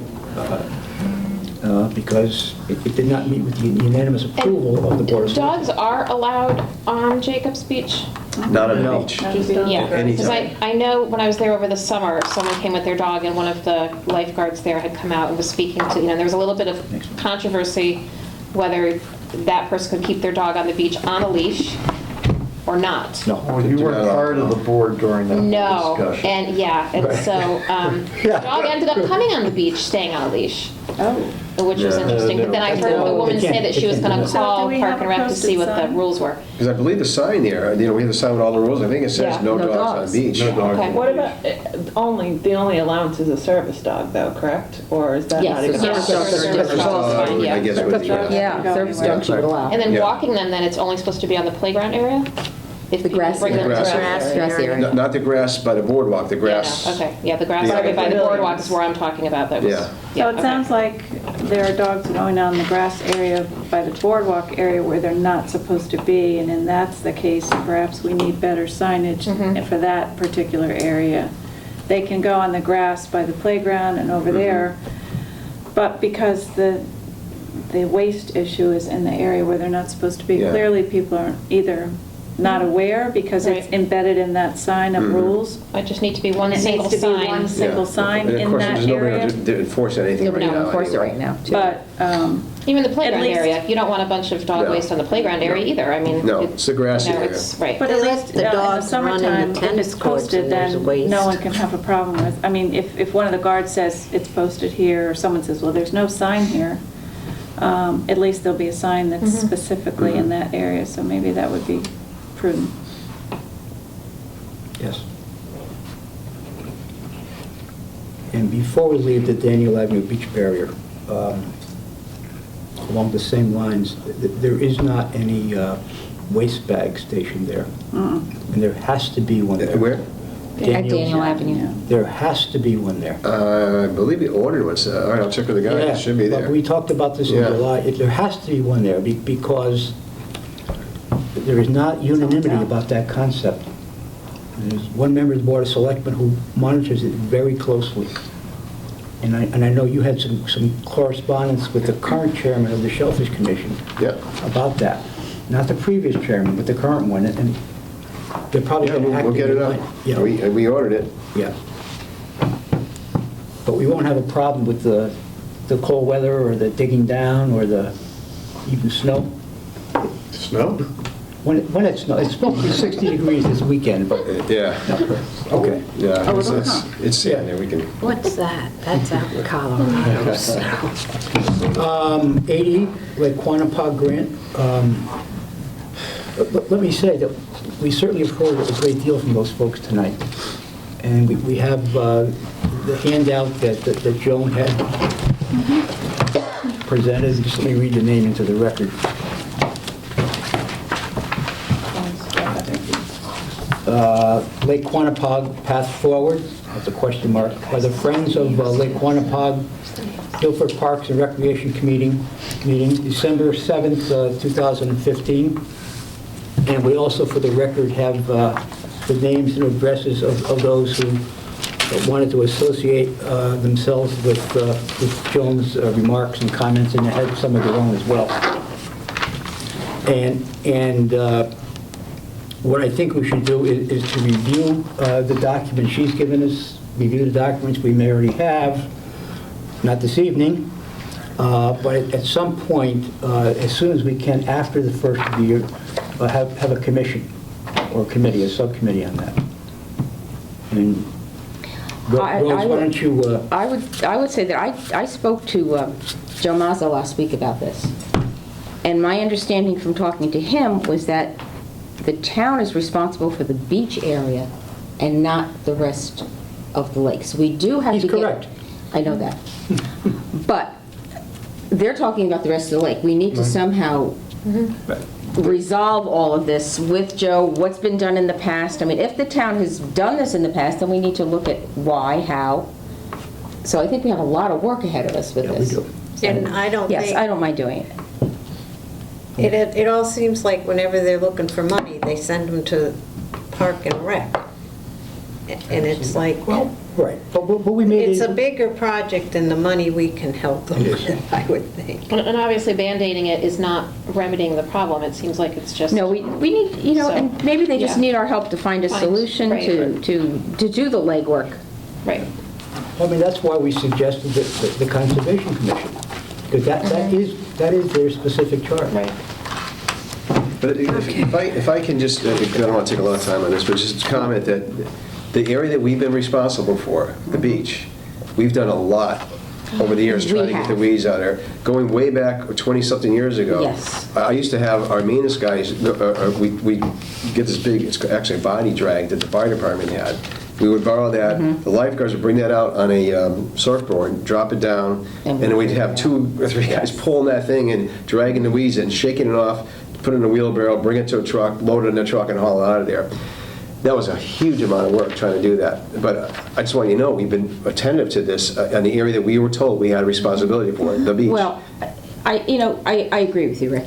because it did not meet with the unanimous approval of the Board of Selectmen. dogs are allowed on Jacobs Beach? Not on the No. beach. Yeah, because Anytime. I know when I was there over the summer, someone came with their dog, and one of the lifeguards there had come out and was speaking to, there was a little bit of controversy whether that person could keep their dog on the beach on a leash or not. No. Well, you weren't part of the board during that No, discussion. and so, the dog ended up coming on the beach, staying on a leash. Which was Yeah. interesting, but then I heard the woman say that she was gonna So do call we Park have and a Rec to posted see what the sign? rules were. Because I believe the sign there, we have the sign with all the rules, I think it says Yeah, no no dogs dogs. on beach. Okay. What about, the only allowance is a service dog though, correct? Or is that Yes, not the even? service dogs are Service different. dogs, fine, yeah. I guess it would be. Yeah, service dogs you would allow. And then Yeah. walking them, then it's only supposed to be on the playground area? If The people grass bring them to area. Grass area. Not the grass by the boardwalk, the Yeah, grass. no, okay, yeah, the grass Yeah. area by the boardwalk is where I'm talking about, that was. Yeah. So it okay. sounds like there are dogs going on the grass area by the boardwalk area where they're not supposed to be, and then that's the case, perhaps we need better signage for that particular area. They can go on the grass by the playground and over there, but because the waste issue is in the area where they're not supposed to be, Yeah. clearly people are either not aware because it's Right. embedded in that sign of rules. I just need to be one It single needs to be sign. one single Yeah. sign And of in course, that there's nobody area. to enforce anything right Nobody now. will enforce it anyway. right now, too. But, Even the playground least- area, you don't want a bunch of dog No. waste on the playground area No. either, I mean. No, it's the grass area. It's, right. but They at let least the in the dogs run in the summertime, if tennis it's courts posted, and there's then waste. no one can have a problem with, I mean, if one of the guards says it's posted here, or someone says, well, there's no sign here, at least there'll be a sign that's specifically in that area, so maybe that would be prudent. Yes. And before we leave the Daniel Avenue Beach Barrier, along the same lines, there is not any waste bag station there. And there has to be one there. Where? At Daniel Avenue. There has to be one there. I believe he ordered one, so, all right, I'll check with the guy, it should be but there. we talked about this in Yeah. July. There has to be one there because there is not unanimity about that concept. There's one member of the Board of Selectmen who monitors it very closely. And I know you had some correspondence with the current chairman of the Shellfish Commission Yeah. about that. Not the previous chairman, but the current one. And they're probably Yeah, going to we'll act. get it up. Yeah. We ordered it. Yeah. But we won't have a problem with the cold weather or the digging down or the even snow. Snow? When it snows, it's supposed to be 60 degrees this weekend, but, Yeah, okay. yeah, it's sand there, we can. What's that? That's out in Colorado. 80, Lake Quantapug grant. Let me say that we certainly have heard a great deal from those folks tonight. And we have the handout that Joan had presented. Just let me read the name into the record. Lake Quanapog path forward, that's a question mark, by the Friends of Lake Quanapog Guilford Parks and Recreation meeting, December 7th, 2015. And we also, for the record, have the names and addresses of those who wanted to associate themselves with Joan's remarks and comments, and they had some of their own as well. And what I think we should do is to review the document she's given us, review the documents we may already have, not this evening, but at some point, as soon as we can, after the first of the year, have a commission or committee, a subcommittee on that. And Rose, why don't you... I would say that I spoke to Joe Mazza last week about this. And my understanding from talking to him was that the town is responsible for the beach area and not the rest of the lake. So we do have to get... He's correct. I know that. But they're talking about the rest of the lake. We need to somehow resolve all of this with Joe, what's been done in the past. I mean, if the town has done this in the past, then we need to look at why, how. So I think we have a lot of work ahead of us with this. We do. And I don't think... Yes, I don't mind doing it. It all seems like whenever they're looking for money, they send them to Park and Rec. And it's like... Well, right, but we made It's a bigger project than the money we can help them with, I would think. And obviously Band-Aiding it is not remedying the problem. It seems like it's just... No, we need, and maybe they just need our help to find a solution to do the legwork. Right. I mean, that's why we suggested the Conservation Commission, because that is their specific charge. Right. But if I can just, I don't want to take a lot of time on this, but just comment that the area that we've been responsible for, the beach, we've done a lot over the years trying to get the weeds out there. Going way back 20-something years ago, Yes. I used to have our maintenance guys, we get this big, it's actually a body drag that the fire department had. We would borrow that, the lifeguards would bring that out on a surfboard, drop it down, and then we'd have 2 or 3 guys pulling that thing and dragging the weeds and shaking it off, put it in a wheelbarrow, bring it to a truck, load it in a truck, and haul it out of there. That was a huge amount of work trying to do that. But I just want you to know, we've been attentive to this on the area that we were told we had a responsibility for, the beach. Well, I agree with you, Rick.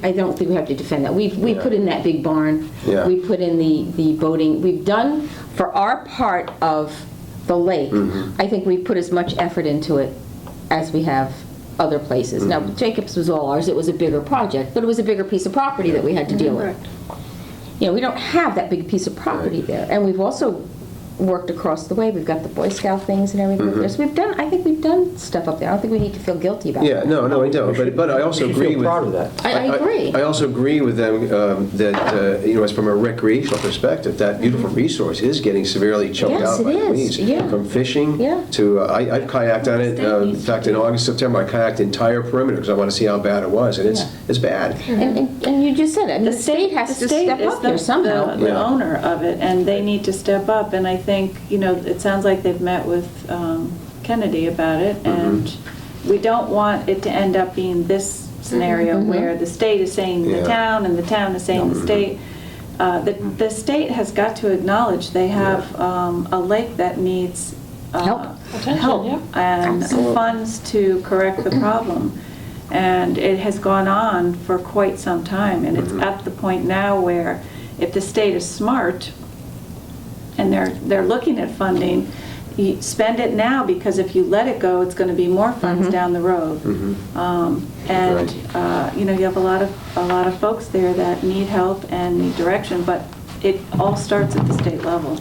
I don't think we have to defend that. We put in that big barn. Yeah. We put in the boating. We've done, for our part of the lake, I think we've put as much effort into it as we have other places. Now, Jacobs was all ours. It was a bigger project, but it was a bigger piece of property that we had to deal with. We don't have that big piece of property there. And we've also worked across the way. We've got the Boy Scout things and everything there. So I think we've done stuff up there. I don't think we need to feel guilty about it. No, I don't. But I also agree with... proud of that. I agree. I also agree with them that, as from a recreational perspective, that beautiful resource is getting severely choked out by the weeds. From fishing to, I've kayaked on it. In fact, in August, September, I kayaked the entire perimeter because I want to see how bad it was. And it's bad. And you just said it. The state has to step up there somehow. The owner of it, and they need to step up. And I think, it sounds like they've met with Kennedy about it, and we don't want it to end up being this scenario where the state is saying the town and the town is saying the state. The state has got to acknowledge they have a lake that needs help and funds to correct the problem. And it has gone on for quite some time, and it's at the point now where if the state is smart and they're looking at funding, you spend it now, because if you let it go, it's going to be more funds down the road. You have a lot of folks there that need help and need direction, but it all starts at the state level.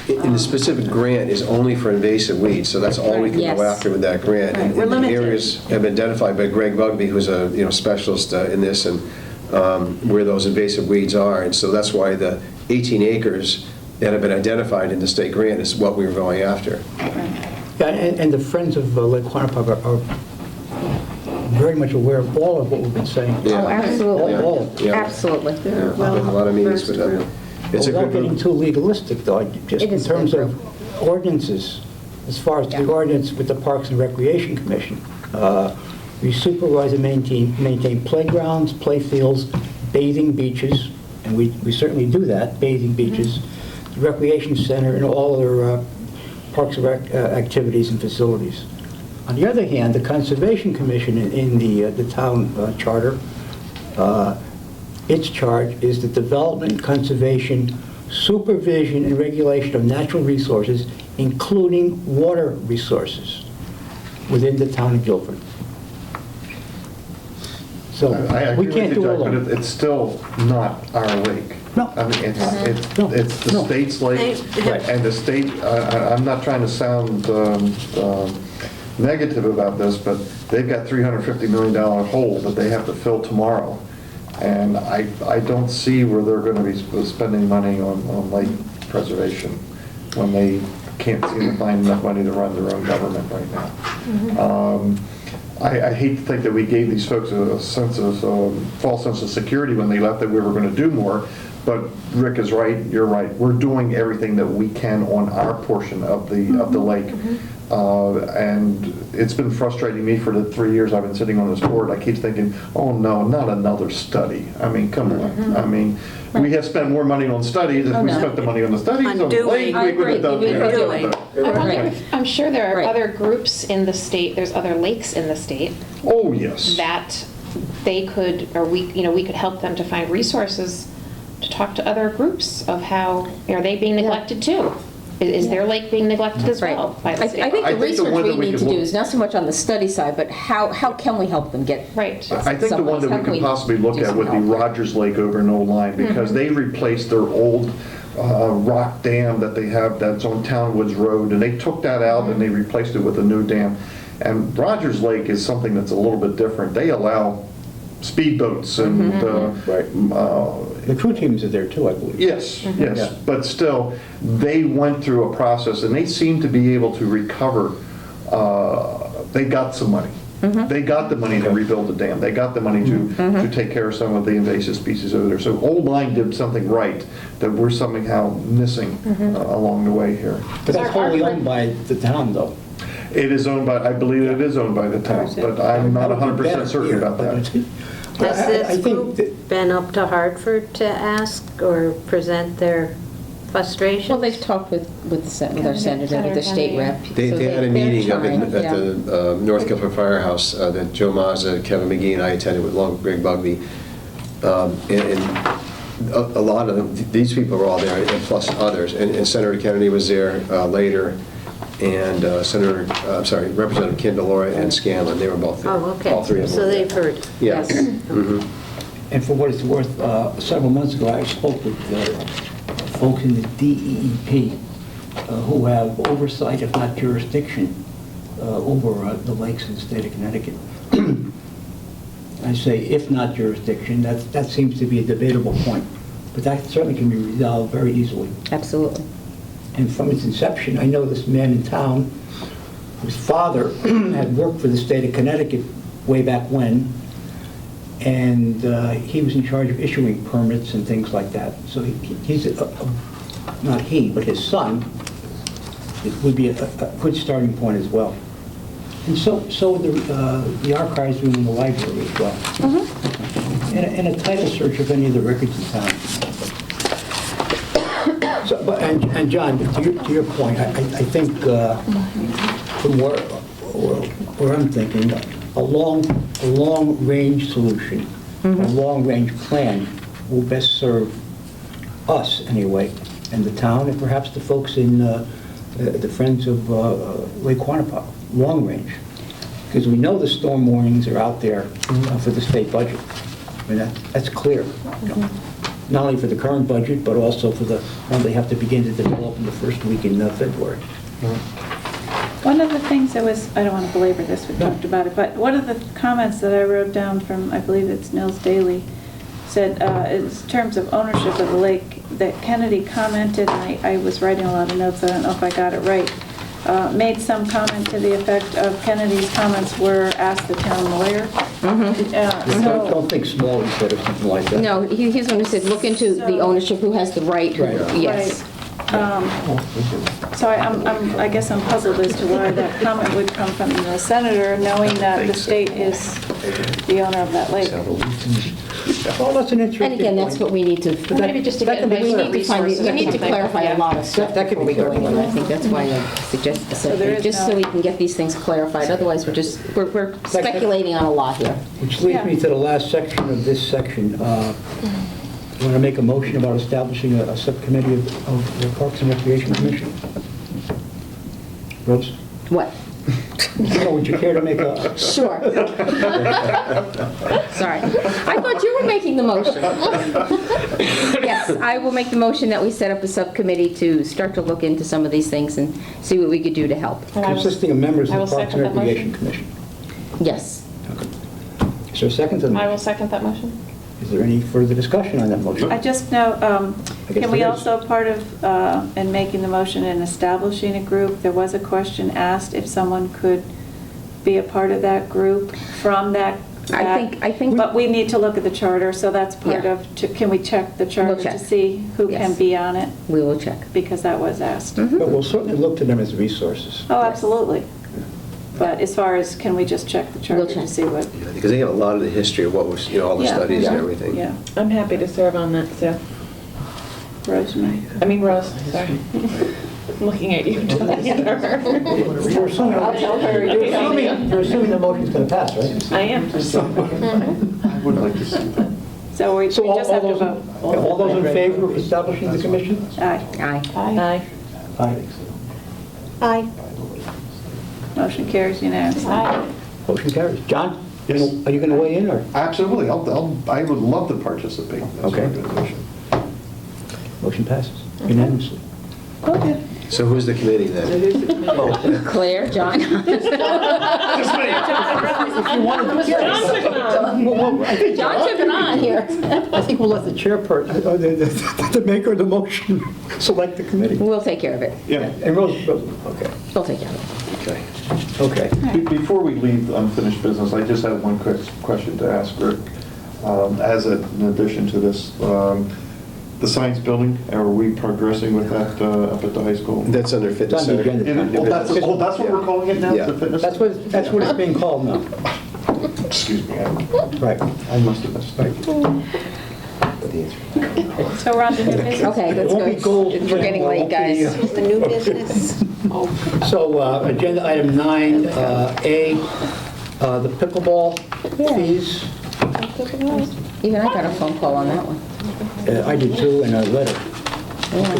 And the specific grant is only for invasive weeds, so that's all we can go after with that grant. Right. And We're the limited. areas have been identified by Greg Bugby, who's a specialist in this, and where those invasive weeds are. And so that's why the 18 acres that have been identified in the state grant is what we were going after. Yeah, and the Friends of Lake Quanapog are very much aware of all of what we've been saying. Oh, absolutely. All. Absolutely. I've been a lot of meetings with them. It's a Without good getting too legalistic, though, just in terms of ordinances, as far as the ordinance with the Parks and Recreation Commission, we supervise and maintain playgrounds, playfields, bathing beaches, and we certainly do that, bathing beaches, recreation center, and all other parks and rec activities and facilities. On the other hand, the Conservation Commission in the town charter, its charge is the development, conservation, supervision, and regulation of natural resources, including water resources, within the town of Guilford. So I agree we can't with you, do it Jack, but alone. it's still not our lake. No. I mean, it's the state's lake, and the state, I'm not trying to sound negative about this, but they've got $350 million hole that they have to fill tomorrow. And I don't see where they're going to be spending money on lake preservation when they can't seem to find enough money to run their own government right now. I hate to think that we gave these folks a sense of, false sense of security when they left, that we were going to do more, but Rick is right, you're right. We're doing everything that we can on our portion of the lake. And it's been frustrating me for the 3 years I've been sitting on this board. I keep thinking, oh no, not another study. I mean, come on. I mean, we have spent more money on studies. If we spent the money on the studies, on the lake, we would have done it. I'm sure there are other groups in the state, there's other lakes in the state. Oh, yes. That they could, or we could help them to find resources to talk to other groups of how, are they being neglected too? Is their lake being neglected as well by the state? I think the research we need to do is not so much on the study side, but how can we help them get right? I think the one that we could possibly look at would be Rogers Lake over in Old Lyme, because they replaced their old rock dam that they have that's on Townwoods Road, and they took that out and they replaced it with a new dam. And Rogers Lake is something that's a little bit different. They allow speedboats and the crew teams are there too, I believe. yes, yes, but still, they went through a process and they seem to be able to recover. They got some money. They got the money to rebuild the dam. They got the money to take care of some of the invasive species over there. So Old Lyme did something right that we're somehow missing along the way here. But that's wholly owned by the town, though. It is owned by, I believe it is owned by the town, but I'm not 100% certain about that. Has this group been up to Hartford to ask or present their frustrations? Well, they've talked with our senator, with the state rep. They had a meeting up at the North Guilford Firehouse that Joe Mazza, Kevin McGee, and I attended with Greg Bugby. And a lot of them, these people were all there, and plus others. And Senator Kennedy was there later, and Representative Candelora and Scanlon, they were both there. Oh, okay. All three of them. So they've heard. Yes. And for what it's worth, several months ago, I spoke with folks in the DEEP who have oversight, if not jurisdiction, over the lakes in the state of Connecticut. I say if not jurisdiction, that seems to be a debatable point, but that certainly can be resolved very easily. Absolutely. And from its inception, I know this man in town whose father had worked for the state of Connecticut way back when, and he was in charge of issuing permits and things like that. So he's, not he, but his son, it would be a good starting point as well. And so the archives room in the library as well. And a title search of any of the records in town. So, and John, to your point, I think from where I'm thinking, a long-range solution, a long-range plan will best serve us anyway, and the town, and perhaps the folks in the Friends of Lake Quantipoc, long range, because we know the storm warnings are out there for the state budget. I mean, that's clear. Not only for the current budget, but also for the one they have to begin to develop in the first week in February. One of the things that was, I don't want to belabor this, we talked about it, but one of the comments that I wrote down from, I believe it's Nils Daly, said in terms of ownership of the lake, that Kennedy commented, and I was writing a lot of notes, I don't know if I got it right, made some comment to the effect of Kennedy's comments were ask the town lawyer. Don't think small instead of something like that. No, he's the one who said, look into the ownership, who has the right. Right. Yes. So I guess I'm puzzled as to why that comment would come from the senator, knowing that the state is the owner of that lake. Well, that's an interesting. And again, that's what we need to, Maybe just to get we advice on need to find, resources we or need to something. clarify a lot of stuff That could before be we go in. clarified. I think that's why I suggested the So there subcommittee, is just so no- we can get these things clarified. Otherwise, we're speculating on a lot here. Which leads me to the last section of this section. You want to make a motion about establishing a subcommittee of the Parks and Recreation Commission? Rose? What? Would you care to make a... Sure. Sorry. I thought you were making the motion. Yes, I will make the motion that we set up a subcommittee to start to look into some of these things and see what we could do to help. Consisting of members I of will the Parks and second that Recreation Commission. Yes. Is there a second to the I motion? will second that motion. Is there any further discussion on that motion? I just know, I guess can we there is. also, part of, in making the motion and establishing a group, there was a question asked if someone could be a part of that group from that. I think. But we need to look at the charter, so that's part Yeah. of, can we check the charter check. to see who Yes. can be on it? We will check. Because that was asked. But we'll certainly look to them as resources. Oh, absolutely. But as far as, can we just check the charter check. to see what? Because they have a lot of the history of what was, all the Yeah. studies and Yeah. everything. Yeah. I'm happy to serve on that, so. Rosemary? Rose, sorry. I'm looking at you. You're assuming, I'll tell her. you're assuming the motion's going to pass, right? I am. I would like to see that. So we So all just have to those, vote. all those in favor of establishing the commission? Aye. Aye. Aye. Aye. Aye. Motion carries unanimously. Motion carries. John? Yes. Are you going to weigh in, or? Absolutely, I would love to participate in this Okay. organization. Motion passes unanimously. Okay. So who's the committee then? Claire, John? If you wanted to... John took it on here. I think we'll let the chairperson, the maker of the motion, select the committee. We'll take care of it. Yeah. And Rose, okay, We'll take care of Okay. okay. Before we leave unfinished business, I just have one quick question to ask Rick. As in addition to this, the science building, are we progressing with that up at the high school? That's under fitness It's on the center. agenda. Oh, that's what we're calling it now, Yeah. the fitness? That's what it's being called now. Excuse me, Right. I must have missed. Thank you. So we're on to new business. it. Okay, It let's won't be go. gold, We're getting Jim, it late, won't be, guys. The new business? So, agenda item 9A, the pickleball fees. Even I got a phone call on that one. I did too, and a letter.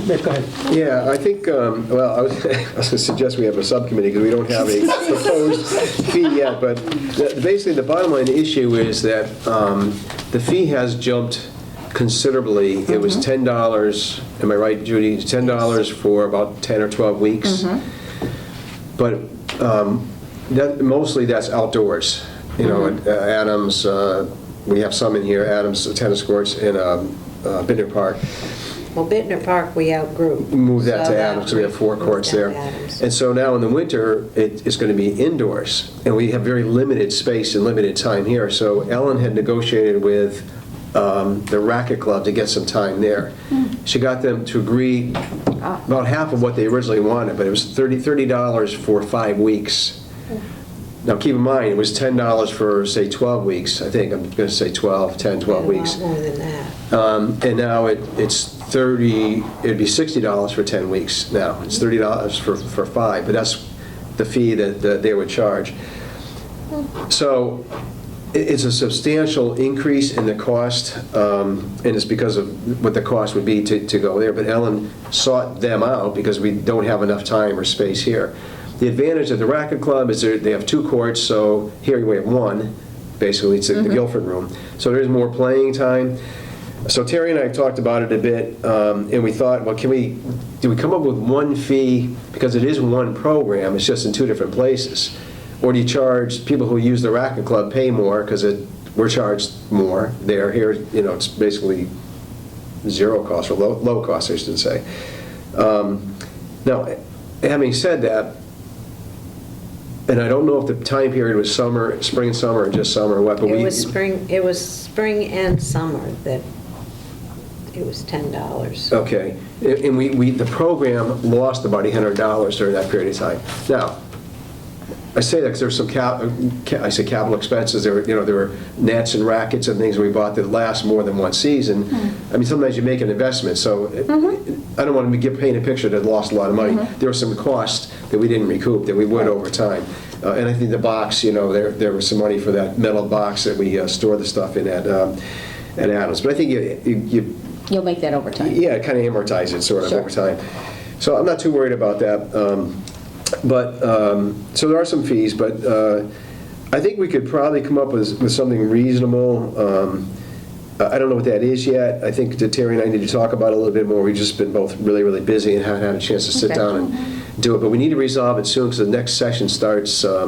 Rick, go ahead. Yeah, I think, well, I was going to suggest we have a subcommittee because we don't have a proposed fee yet, but basically the bottom line issue is that the fee has jumped considerably. It was $10, am I right, Judy? $10 for about 10 or 12 weeks. But mostly that's outdoors. You know, at Adams, we have some in here, Adams tennis courts in Bittner Park. Well, Bittner Park, we outgrew. Move that So to Adams, so we have 4 courts moved there. down to Adams. And so now in the winter, it's going to be indoors, and we have very limited space and limited time here. So Ellen had negotiated with the racket club to get some time there. She got them to agree about half of what they originally wanted, but it was $30 for 5 weeks. Now, keep in mind, it was $10 for, say, 12 weeks. I think I'm going to say 12 weeks. A lot more than that. And now it's it'd be $60 for 10 weeks now. It's $30 for 5, but that's the fee that they would charge. So it's a substantial increase in the cost, and it's because of what the cost would be to go there. But Ellen sought them out because we don't have enough time or space here. The advantage of the racket club is they have 2 courts, so here we have 1, basically, it's the Guilford room. So there's more playing time. So Terry and I talked about it a bit, and we thought, well, do we come up with one fee, because it is one program, it's just in 2 different places? Or do you charge people who use the racket club pay more, because we're charged more there? Here, it's basically zero cost, or low cost, I should say. Now, having said that, and I don't know if the time period was spring, summer, or just summer, or what, but It was spring and summer that it was $10. Okay, and the program lost about $800 during that period of time. Now, I say that because there's some capital expenses. There were nets and rackets and things we bought that last more than one season. I mean, sometimes you make an investment, so I don't want to paint a picture that lost a lot of money. There were some costs that we didn't recoup that we would over time. And I think the box, there was some money for that metal box that we store the stuff in at Adams. But I think You'll make that over time. yeah, kind of amortize it sort of Sure. over time. So I'm not too worried about that. So there are some fees, but I think we could probably come up with something reasonable. I don't know what that is yet. I think that Terry and I need to talk about it a little bit more. We've just been both really, really busy and haven't had a chance to sit Okay. down and do it. But we need to resolve it soon because the next session starts, I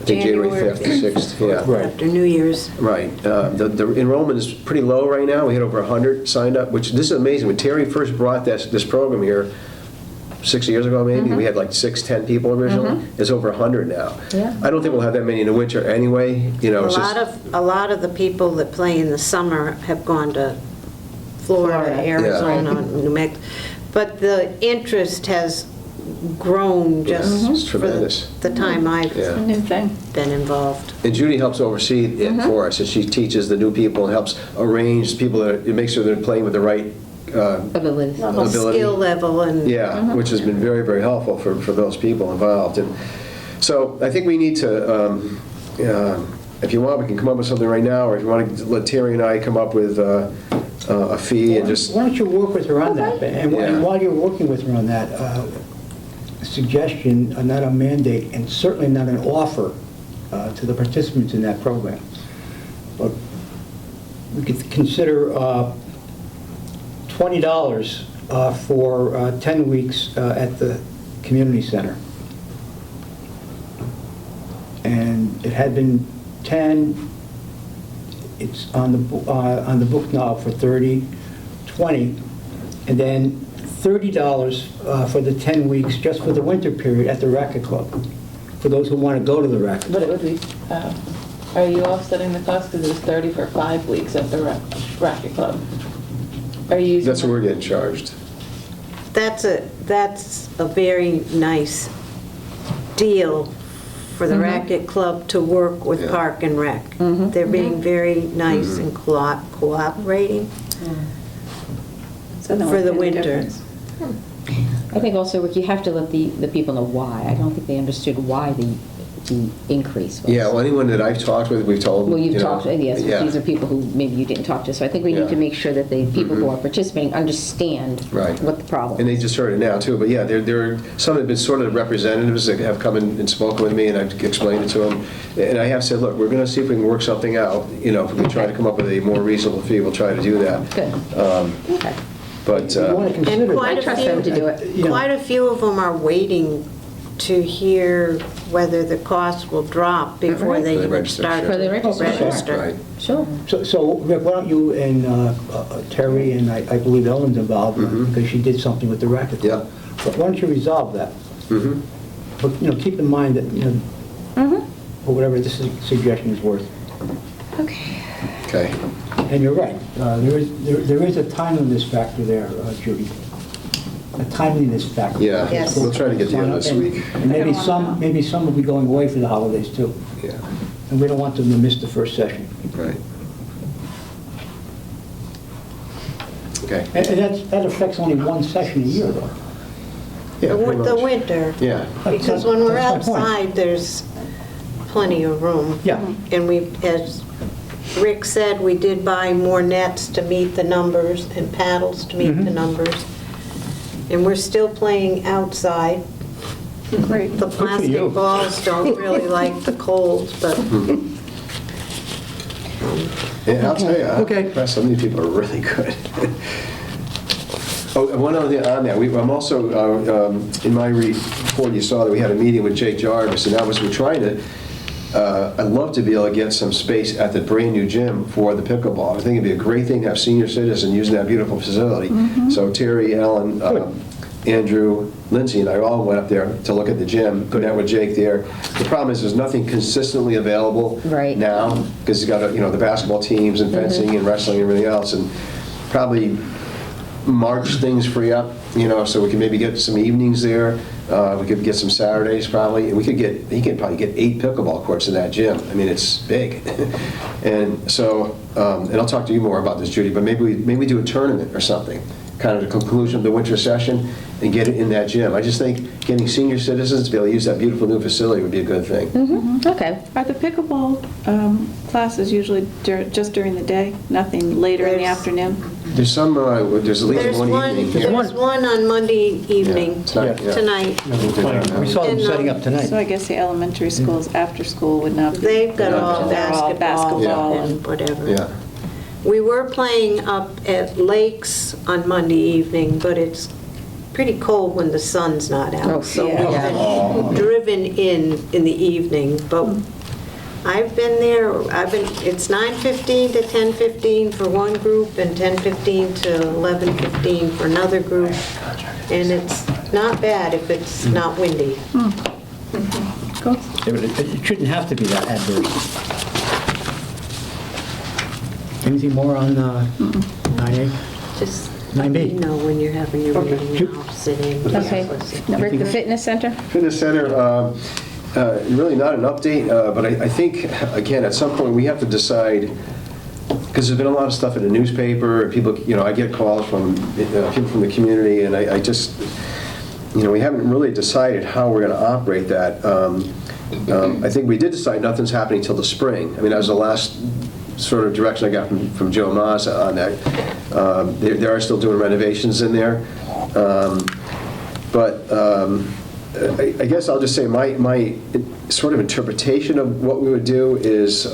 think January 5th, 6th. Yeah. After New Year's. Right. The enrollment is pretty low right now. We had over 100 signed up, which this is amazing. When Terry first brought this program here 6 years ago, maybe, we had like 10 people originally. It's over 100 now. Yeah. I don't think we'll have that many in the winter anyway. A lot of the people that play in the summer have gone to Florida, Arizona, New Mexico. But the interest has grown just It's for tremendous. the time I've Yeah. New thing. been involved. And Judy helps oversee it for us, and she teaches the new people and helps arrange people it makes sure they're playing with the right Abilities. Skill level and. Yeah, which has been very, very helpful for those people involved. And so I think we need to, if you want, we can come up with something right now, or if you want to let Terry and I come up with a fee and just. Why don't you work with her on that? And while you're working with her on that, a suggestion, not a mandate, and certainly not an offer to the participants in that program. But we could consider $20 for 10 weeks at the community center. And it had been 10, it's on the book now for 30, 20, and then $30 for the 10 weeks just for the winter period at the Racket Club, for those who want to go to the Racket But Club. it would be, are you offsetting the cost because it was 30 for 5 weeks at the Racket Club? Are you using? That's what we're getting charged. That's a very nice deal for the Racket Club to work with Park and Rec. They're being very nice and cooperating So no for one the can winter. difference. I think also, Rick, you have to let the people know why. I don't think they understood why the increase was. Yeah, well, anyone that I've talked with, we've told them. Well, you've talked, yes, but yeah. these are people who maybe you didn't talk to. So I think we need to make sure that the people who are participating understand what the problem And is. they just heard it now, too. But yeah, there are some have been sort of representatives that have come in and spoken with me, and I've explained it to them. And I have said, look, we're going to see if we can work something out. If we try to come up with a more reasonable fee, we'll try to do that. Good. Okay. But And I trust them to do it. quite a few of them are waiting to hear whether the cost will drop before they even register, start sure. to register. Right. Sure. So Rick, why don't you and Terry, and I believe Ellen's involved, because she did something with the Racket Club. But why don't you resolve that? But, keep in mind that, for whatever this suggestion is worth. Okay. And you're right, there is a timeliness factor there, Judy. A timeliness factor. Yeah, Yes. we'll try to get together this week. And maybe some will be going away for the holidays too. Yeah. And we don't want them to miss the first session. Right. Okay. And that affects only one session a year, though. Yeah, pretty The much. winter. Yeah. Because when we're That's my point. outside, there's plenty of room. Yeah. And as Rick said, we did buy more nets to meet the numbers and paddles to meet the numbers. And we're still playing outside. Great. The for you. plastic balls don't really like the cold, but Yeah, I'll tell you, I'm impressed. Some of these people are really good. Oh, and one other thing on that, I'm also, in my report, you saw that we had a meeting with Jake Jarvis, and that was, we're trying to, I'd love to be able to get some space at the brand-new gym for the pickleball. I think it'd be a great thing to have senior citizens using that beautiful facility. So Terry, Ellen, Andrew, Lindsay, and I all went up there to look at the gym, met with Jake there. The problem is there's nothing consistently available now, because you got the basketball teams and fencing and wrestling and everything else. And probably March things free up, so we can maybe get some evenings there. We could get some Saturdays probably, and he could probably get 8 pickleball courts in that gym. I mean, it's big. And so, and I'll talk to you more about this, Judy, but maybe we do a tournament or something, kind of the conclusion of the winter session, and get it in that gym. I just think getting senior citizens to be able to use that beautiful new facility would be a good thing. Okay. Are the pickleball classes usually just during the day? Nothing later in the afternoon? There's some, there's at least one evening here. There's one on Monday evening, tonight, yeah. tonight. We saw them setting up tonight. So I guess the elementary schools after school would not be. They've got all They're all basketball Yeah. and whatever. Yeah. We were playing up at Lakes on Monday evening, but it's pretty cold when the sun's not out. Oh, So yeah. we've been driven in the evening, but I've been there, it's 9:15 to 10:15 for one group and 10:15 to 11:15 for another group. And it's not bad if it's not windy. Cool. It shouldn't have to be that adverse. Anything more on 9A? Just 9B? you know when you're having your Okay. meeting, I'll sit in. Okay. Rick, the fitness center? Fitness center, really not an update, but I think, again, at some point, we have to decide, because there's been a lot of stuff in the newspaper, people, I get calls from people from the community, and I just, we haven't really decided how we're going to operate that. I think we did decide nothing's happening until the spring. I mean, that was the last sort of direction I got from Joe Maas on that. They are still doing renovations in there. But I guess I'll just say my sort of interpretation of what we would do is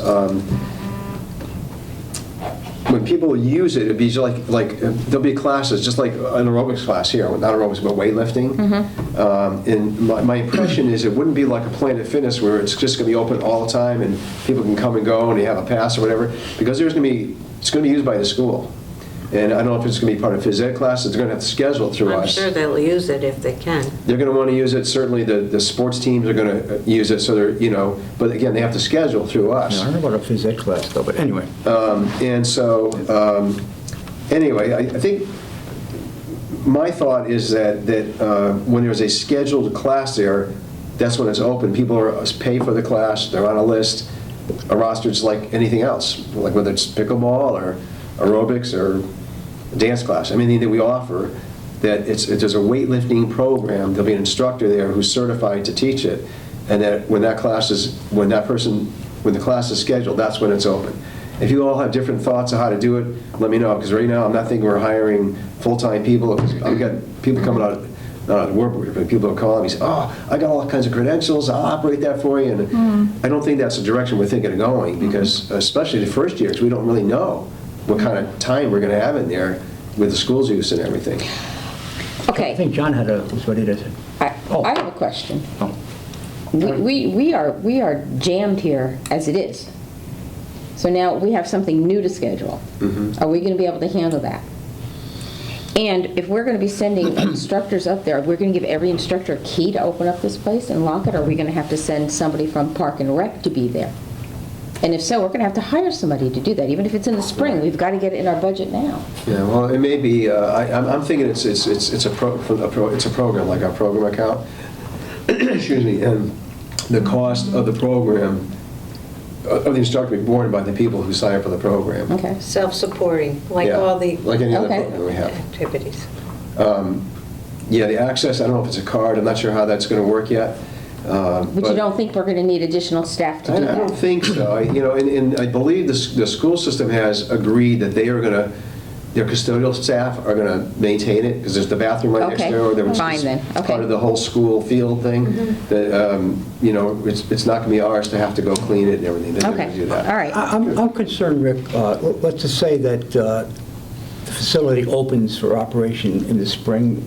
when people use it, it'd be just like there'll be classes, just like an aerobics class here, not aerobics, but weightlifting. And my impression is it wouldn't be like a Planet Fitness where it's just going to be open all the time and people can come and go and they have a pass or whatever, because it's going to be used by the school. And I don't know if it's going to be part of phys ed classes. They're going to have to schedule it through I'm us. sure they'll use it if they can. They're going to want to use it. Certainly, the sports teams are going to use it. So they're, but again, they have to schedule through us. I don't know about a phys ed class though, but anyway. And so, anyway, I think my thought is that when there's a scheduled class there, that's when it's open. People pay for the class. They're on a list, a roster, just like anything else, like whether it's pickleball or aerobics or dance class. I mean, anything that we offer, that if there's a weightlifting program, there'll be an instructor there who's certified to teach it, and that when the class is scheduled, that's when it's open. If you all have different thoughts of how to do it, let me know, because right now I'm not thinking we're hiring full-time people. I've got people coming out, not out of work, but people are calling me, say, oh, I got all kinds of credentials, I'll operate that for you. And I don't think that's the direction we're thinking of going, because especially the first years, we don't really know what kind of time we're going to have in there with the school's use and everything. Okay. I think John was ready to say. I have a question. Oh. We are jammed here as it is. So now we have something new to schedule. Are we going to be able to handle that? And if we're going to be sending instructors up there, we're going to give every instructor a key to open up this place and lock it, or are we going to have to send somebody from Park and Rec to be there? And if so, we're going to have to hire somebody to do that. Even if it's in the spring, we've got to get it in our budget now. Yeah, well, it may be. I'm thinking it's a program, like our program account. Excuse me, and the cost of the program of the instructor will be borne by the people who sign up for the program. Okay. Self-supporting, like Yeah, all the like any other program we have. activities. Yeah, the access. I don't know if it's a card. I'm not sure how that's going to work yet. But you don't think we're going to need additional staff to do that? I don't think so. And I believe the school system has agreed that they are going to, their custodial staff are going to maintain it, because there's the bathroom right next Okay. door. Fine then. Okay. Part of the whole school field thing. That it's not going to be ours to have to go clean it and everything. They're going to do that. All right. I'm concerned, Rick, let's just say that the facility opens for operation in the spring.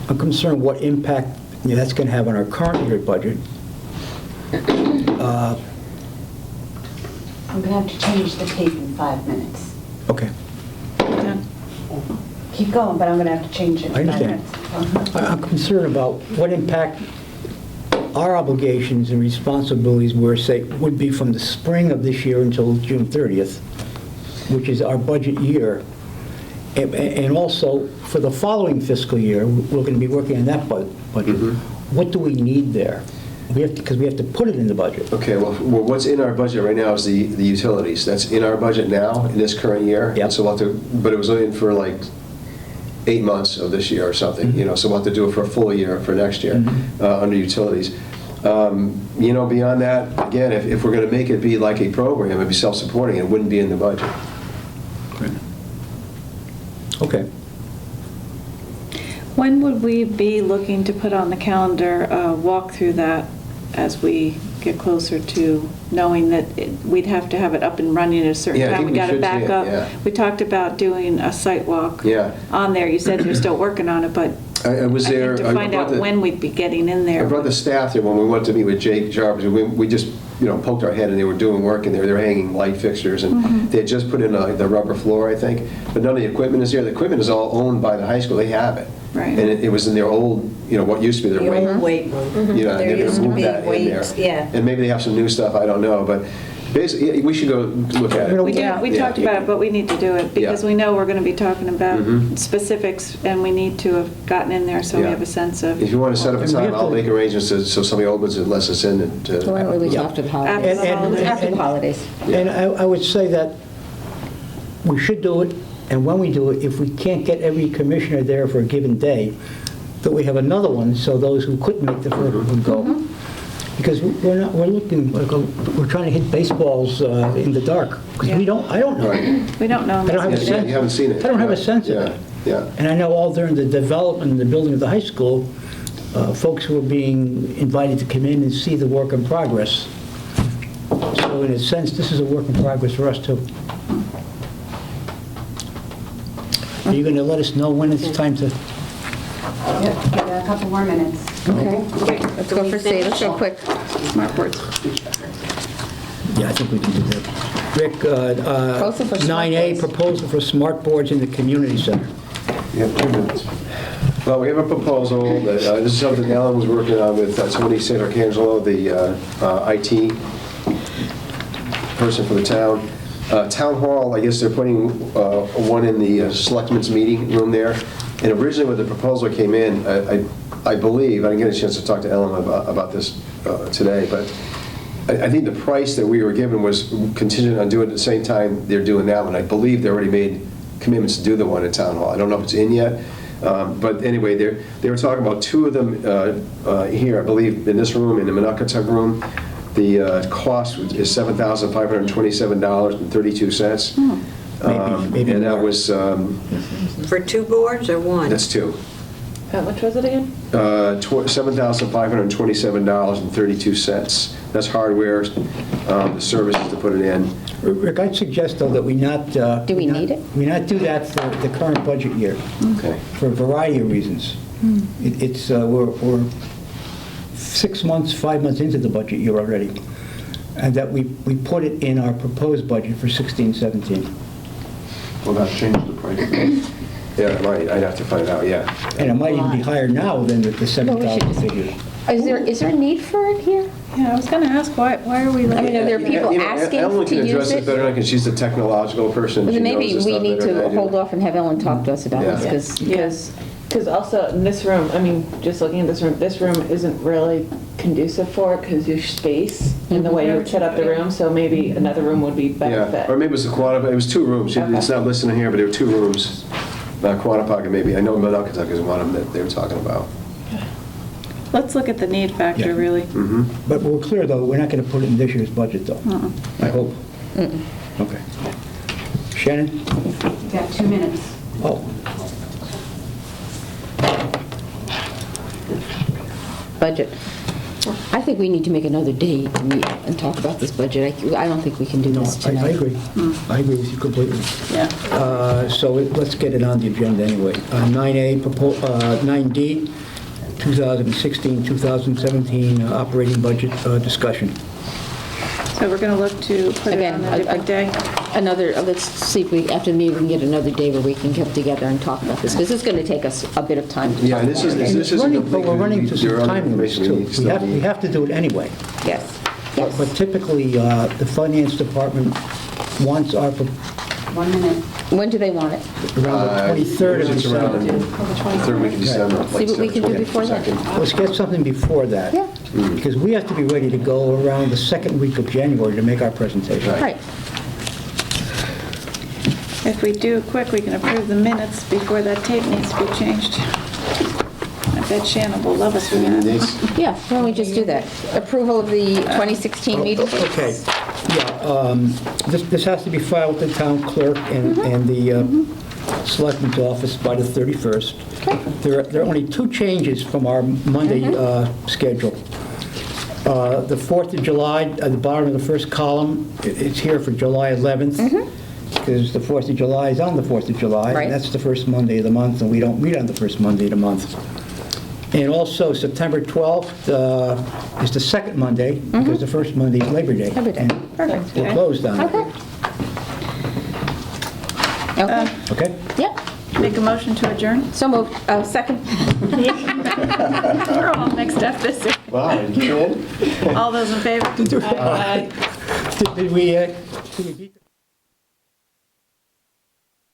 I'm concerned what impact that's going to have on our current year budget. I'm going to have to change the tape in 5 minutes. Okay. Keep going, but I'm going to have to change it in I 5 understand. minutes. I'm concerned about what impact our obligations and responsibilities would be from the spring of this year until June 30th, which is our budget year. And also, for the following fiscal year, we're going to be working on that budget. What do we need there? Because we have to put it in the budget. Okay, well, what's in our budget right now is the utilities. That's in our budget now, in this current year. Yep. So we'll have to, but it was only in for like 8 months of this year or something, so we'll have to do it for a full year for next year under utilities. Beyond that, again, if we're going to make it be like a program, it'd be self-supporting, it wouldn't be in the budget. Okay. When would we be looking to put on the calendar a walk through that as we get closer to knowing that we'd have to have it up and running at a certain Yeah, I time? think We we got to should back see it, up. yeah. We talked about doing a site walk on there. You said you're still working on it, but I was there. to find out when we'd be getting in there. I brought the staff there when we went to meet with Jake Jarvis. We just, poked our head and they were doing work in there. They were hanging light fixtures and they had just put in the rubber floor, I think. But none of the equipment is there. The equipment is all owned by the high school. They have it. Right. And it was in their old, what used to be their weight. The old weight room. And There they're used gonna to move be that in there. weights, yeah. And maybe they have some new stuff, I don't know. But basically, we should go look at it. We talked about it, but we need to do it because we know we're going to be talking about specifics and we need to have gotten in there so we Yeah. have a sense of. If you want to set up a And we time, have I'll to- make arrangements so somebody opens it, lets us in. Why don't we wait Yeah. after the holidays? After the holidays. And I would say that we should do it, and when we do it, if we can't get every commissioner there for a given day, that we have another one, so those who couldn't make the first one go. Because we're looking, like we're trying to hit baseballs in the dark, because I don't know. We don't know. I don't have a sense. You haven't seen it. I don't have a sense of it. Yeah. And I know all during the development and the building of the high school, folks were being invited to come in and see the work in progress. So in a sense, this is a work in progress for us too. Are you going to let us know when it's time to? Yep, give it a couple more minutes. Okay, let's go for C, let's go quick. Smart boards. Yeah, I think we can do that. Rick, Proposal for smart 9A, boards. proposal for smart boards in the community center. You have 2 minutes. Well, we have a proposal that, this is something Alan was working on with Tony Santarcangelo, the IT person for the town. Town Hall, I guess they're putting one in the selectmen's meeting room there. And originally when the proposal came in, I believe, I didn't get a chance to talk to Ellen about this today, but I think the price that we were given was contingent on doing it at the same time they're doing that one. I believe they already made commitments to do the one at Town Hall. I don't know if it's in yet. But anyway, they were talking about 2 of them here, I believe, in this room, in the Monocatuck room. The cost is $7,527.32. Maybe and that was, For 2 boards or one? that's 2. How much was it again? $7,527.32. That's hardware, the services to put it in. Rick, I'd suggest, though, that we not... Do we need it? We not do that for the current budget year, Okay. for a variety of reasons. We're 6 months, 5 months into the budget year already, and that we put it in our proposed budget for 16-17. Will that change the price? Yeah, it might. I'd have to find out, yeah. And it might even be higher now than the 7,000 figure. Is there a need for it here? Yeah, I was going to ask, why are we? I mean, are there people asking Ellen to can address use it better it? because she's the technological person. Well, She then knows maybe the we stuff need better than I to do. hold off and have Ellen talk to us about Yeah. this, Because also in this room, I mean, just looking at this room isn't really conducive for it because your space and the way you set up the room, so maybe another room would be better Yeah, fit. or maybe it was the Quantipoc, it was 2 rooms. Okay. It's not listed in here, but there were 2 rooms. Quantipoc and maybe, I know Monocatuck is one of them that they were talking about. Let's look at the need factor, Yeah. really. But we're clear, though, we're not going to put it in this year's budget, though. I hope. Okay. Shannon? You got 2 minutes. Oh, budget. I think we need to make another day to meet and talk about this budget. I don't think we can do this I tonight. agree. I agree with you completely. Yeah. So let's get it on the agenda anyway. 9D, 2016-2017 operating budget discussion. So we're going to look to put it on a different day? Let's see if we, after the meeting, we can get another day where we can get together and talk about this, because it's going to take us a bit of time to Yeah, talk and this about is, it. this is. But we're running to some time limits, too. We have to do it anyway. Yes. But typically, the finance department wants our 1 minute. When do they want it? Around the 23rd of It's around December. the third week of December. See what we can do before that. Let's get something before that. Yeah. Because we have to be ready to go around the second week of January to make our presentation. Right. If we do it quick, we can approve the minutes before that tape needs to be changed. I bet Shannon will love us for that. Yeah, why don't we just do that? Approval of the 2016 meeting dates? Okay, yeah, this has to be filed with the town clerk and the selectman's office by the 31st. There are only 2 changes from our Monday schedule. The 4th of July, at the bottom of the first column, it's here for July 11th. Because the 4th of July is on the 4th of July. Right. And that's the first Monday of the month, and we don't meet on the first Monday of the month. And also, September 12th is the second Monday, because the first Monday is Labor Day. Labor Day. And Perfect. we're closed on it. Okay. Okay? Yep. Make a motion to adjourn? So moved. Second. We're all mixed up this year. Wow, you kidding? All those in favor? Did we beat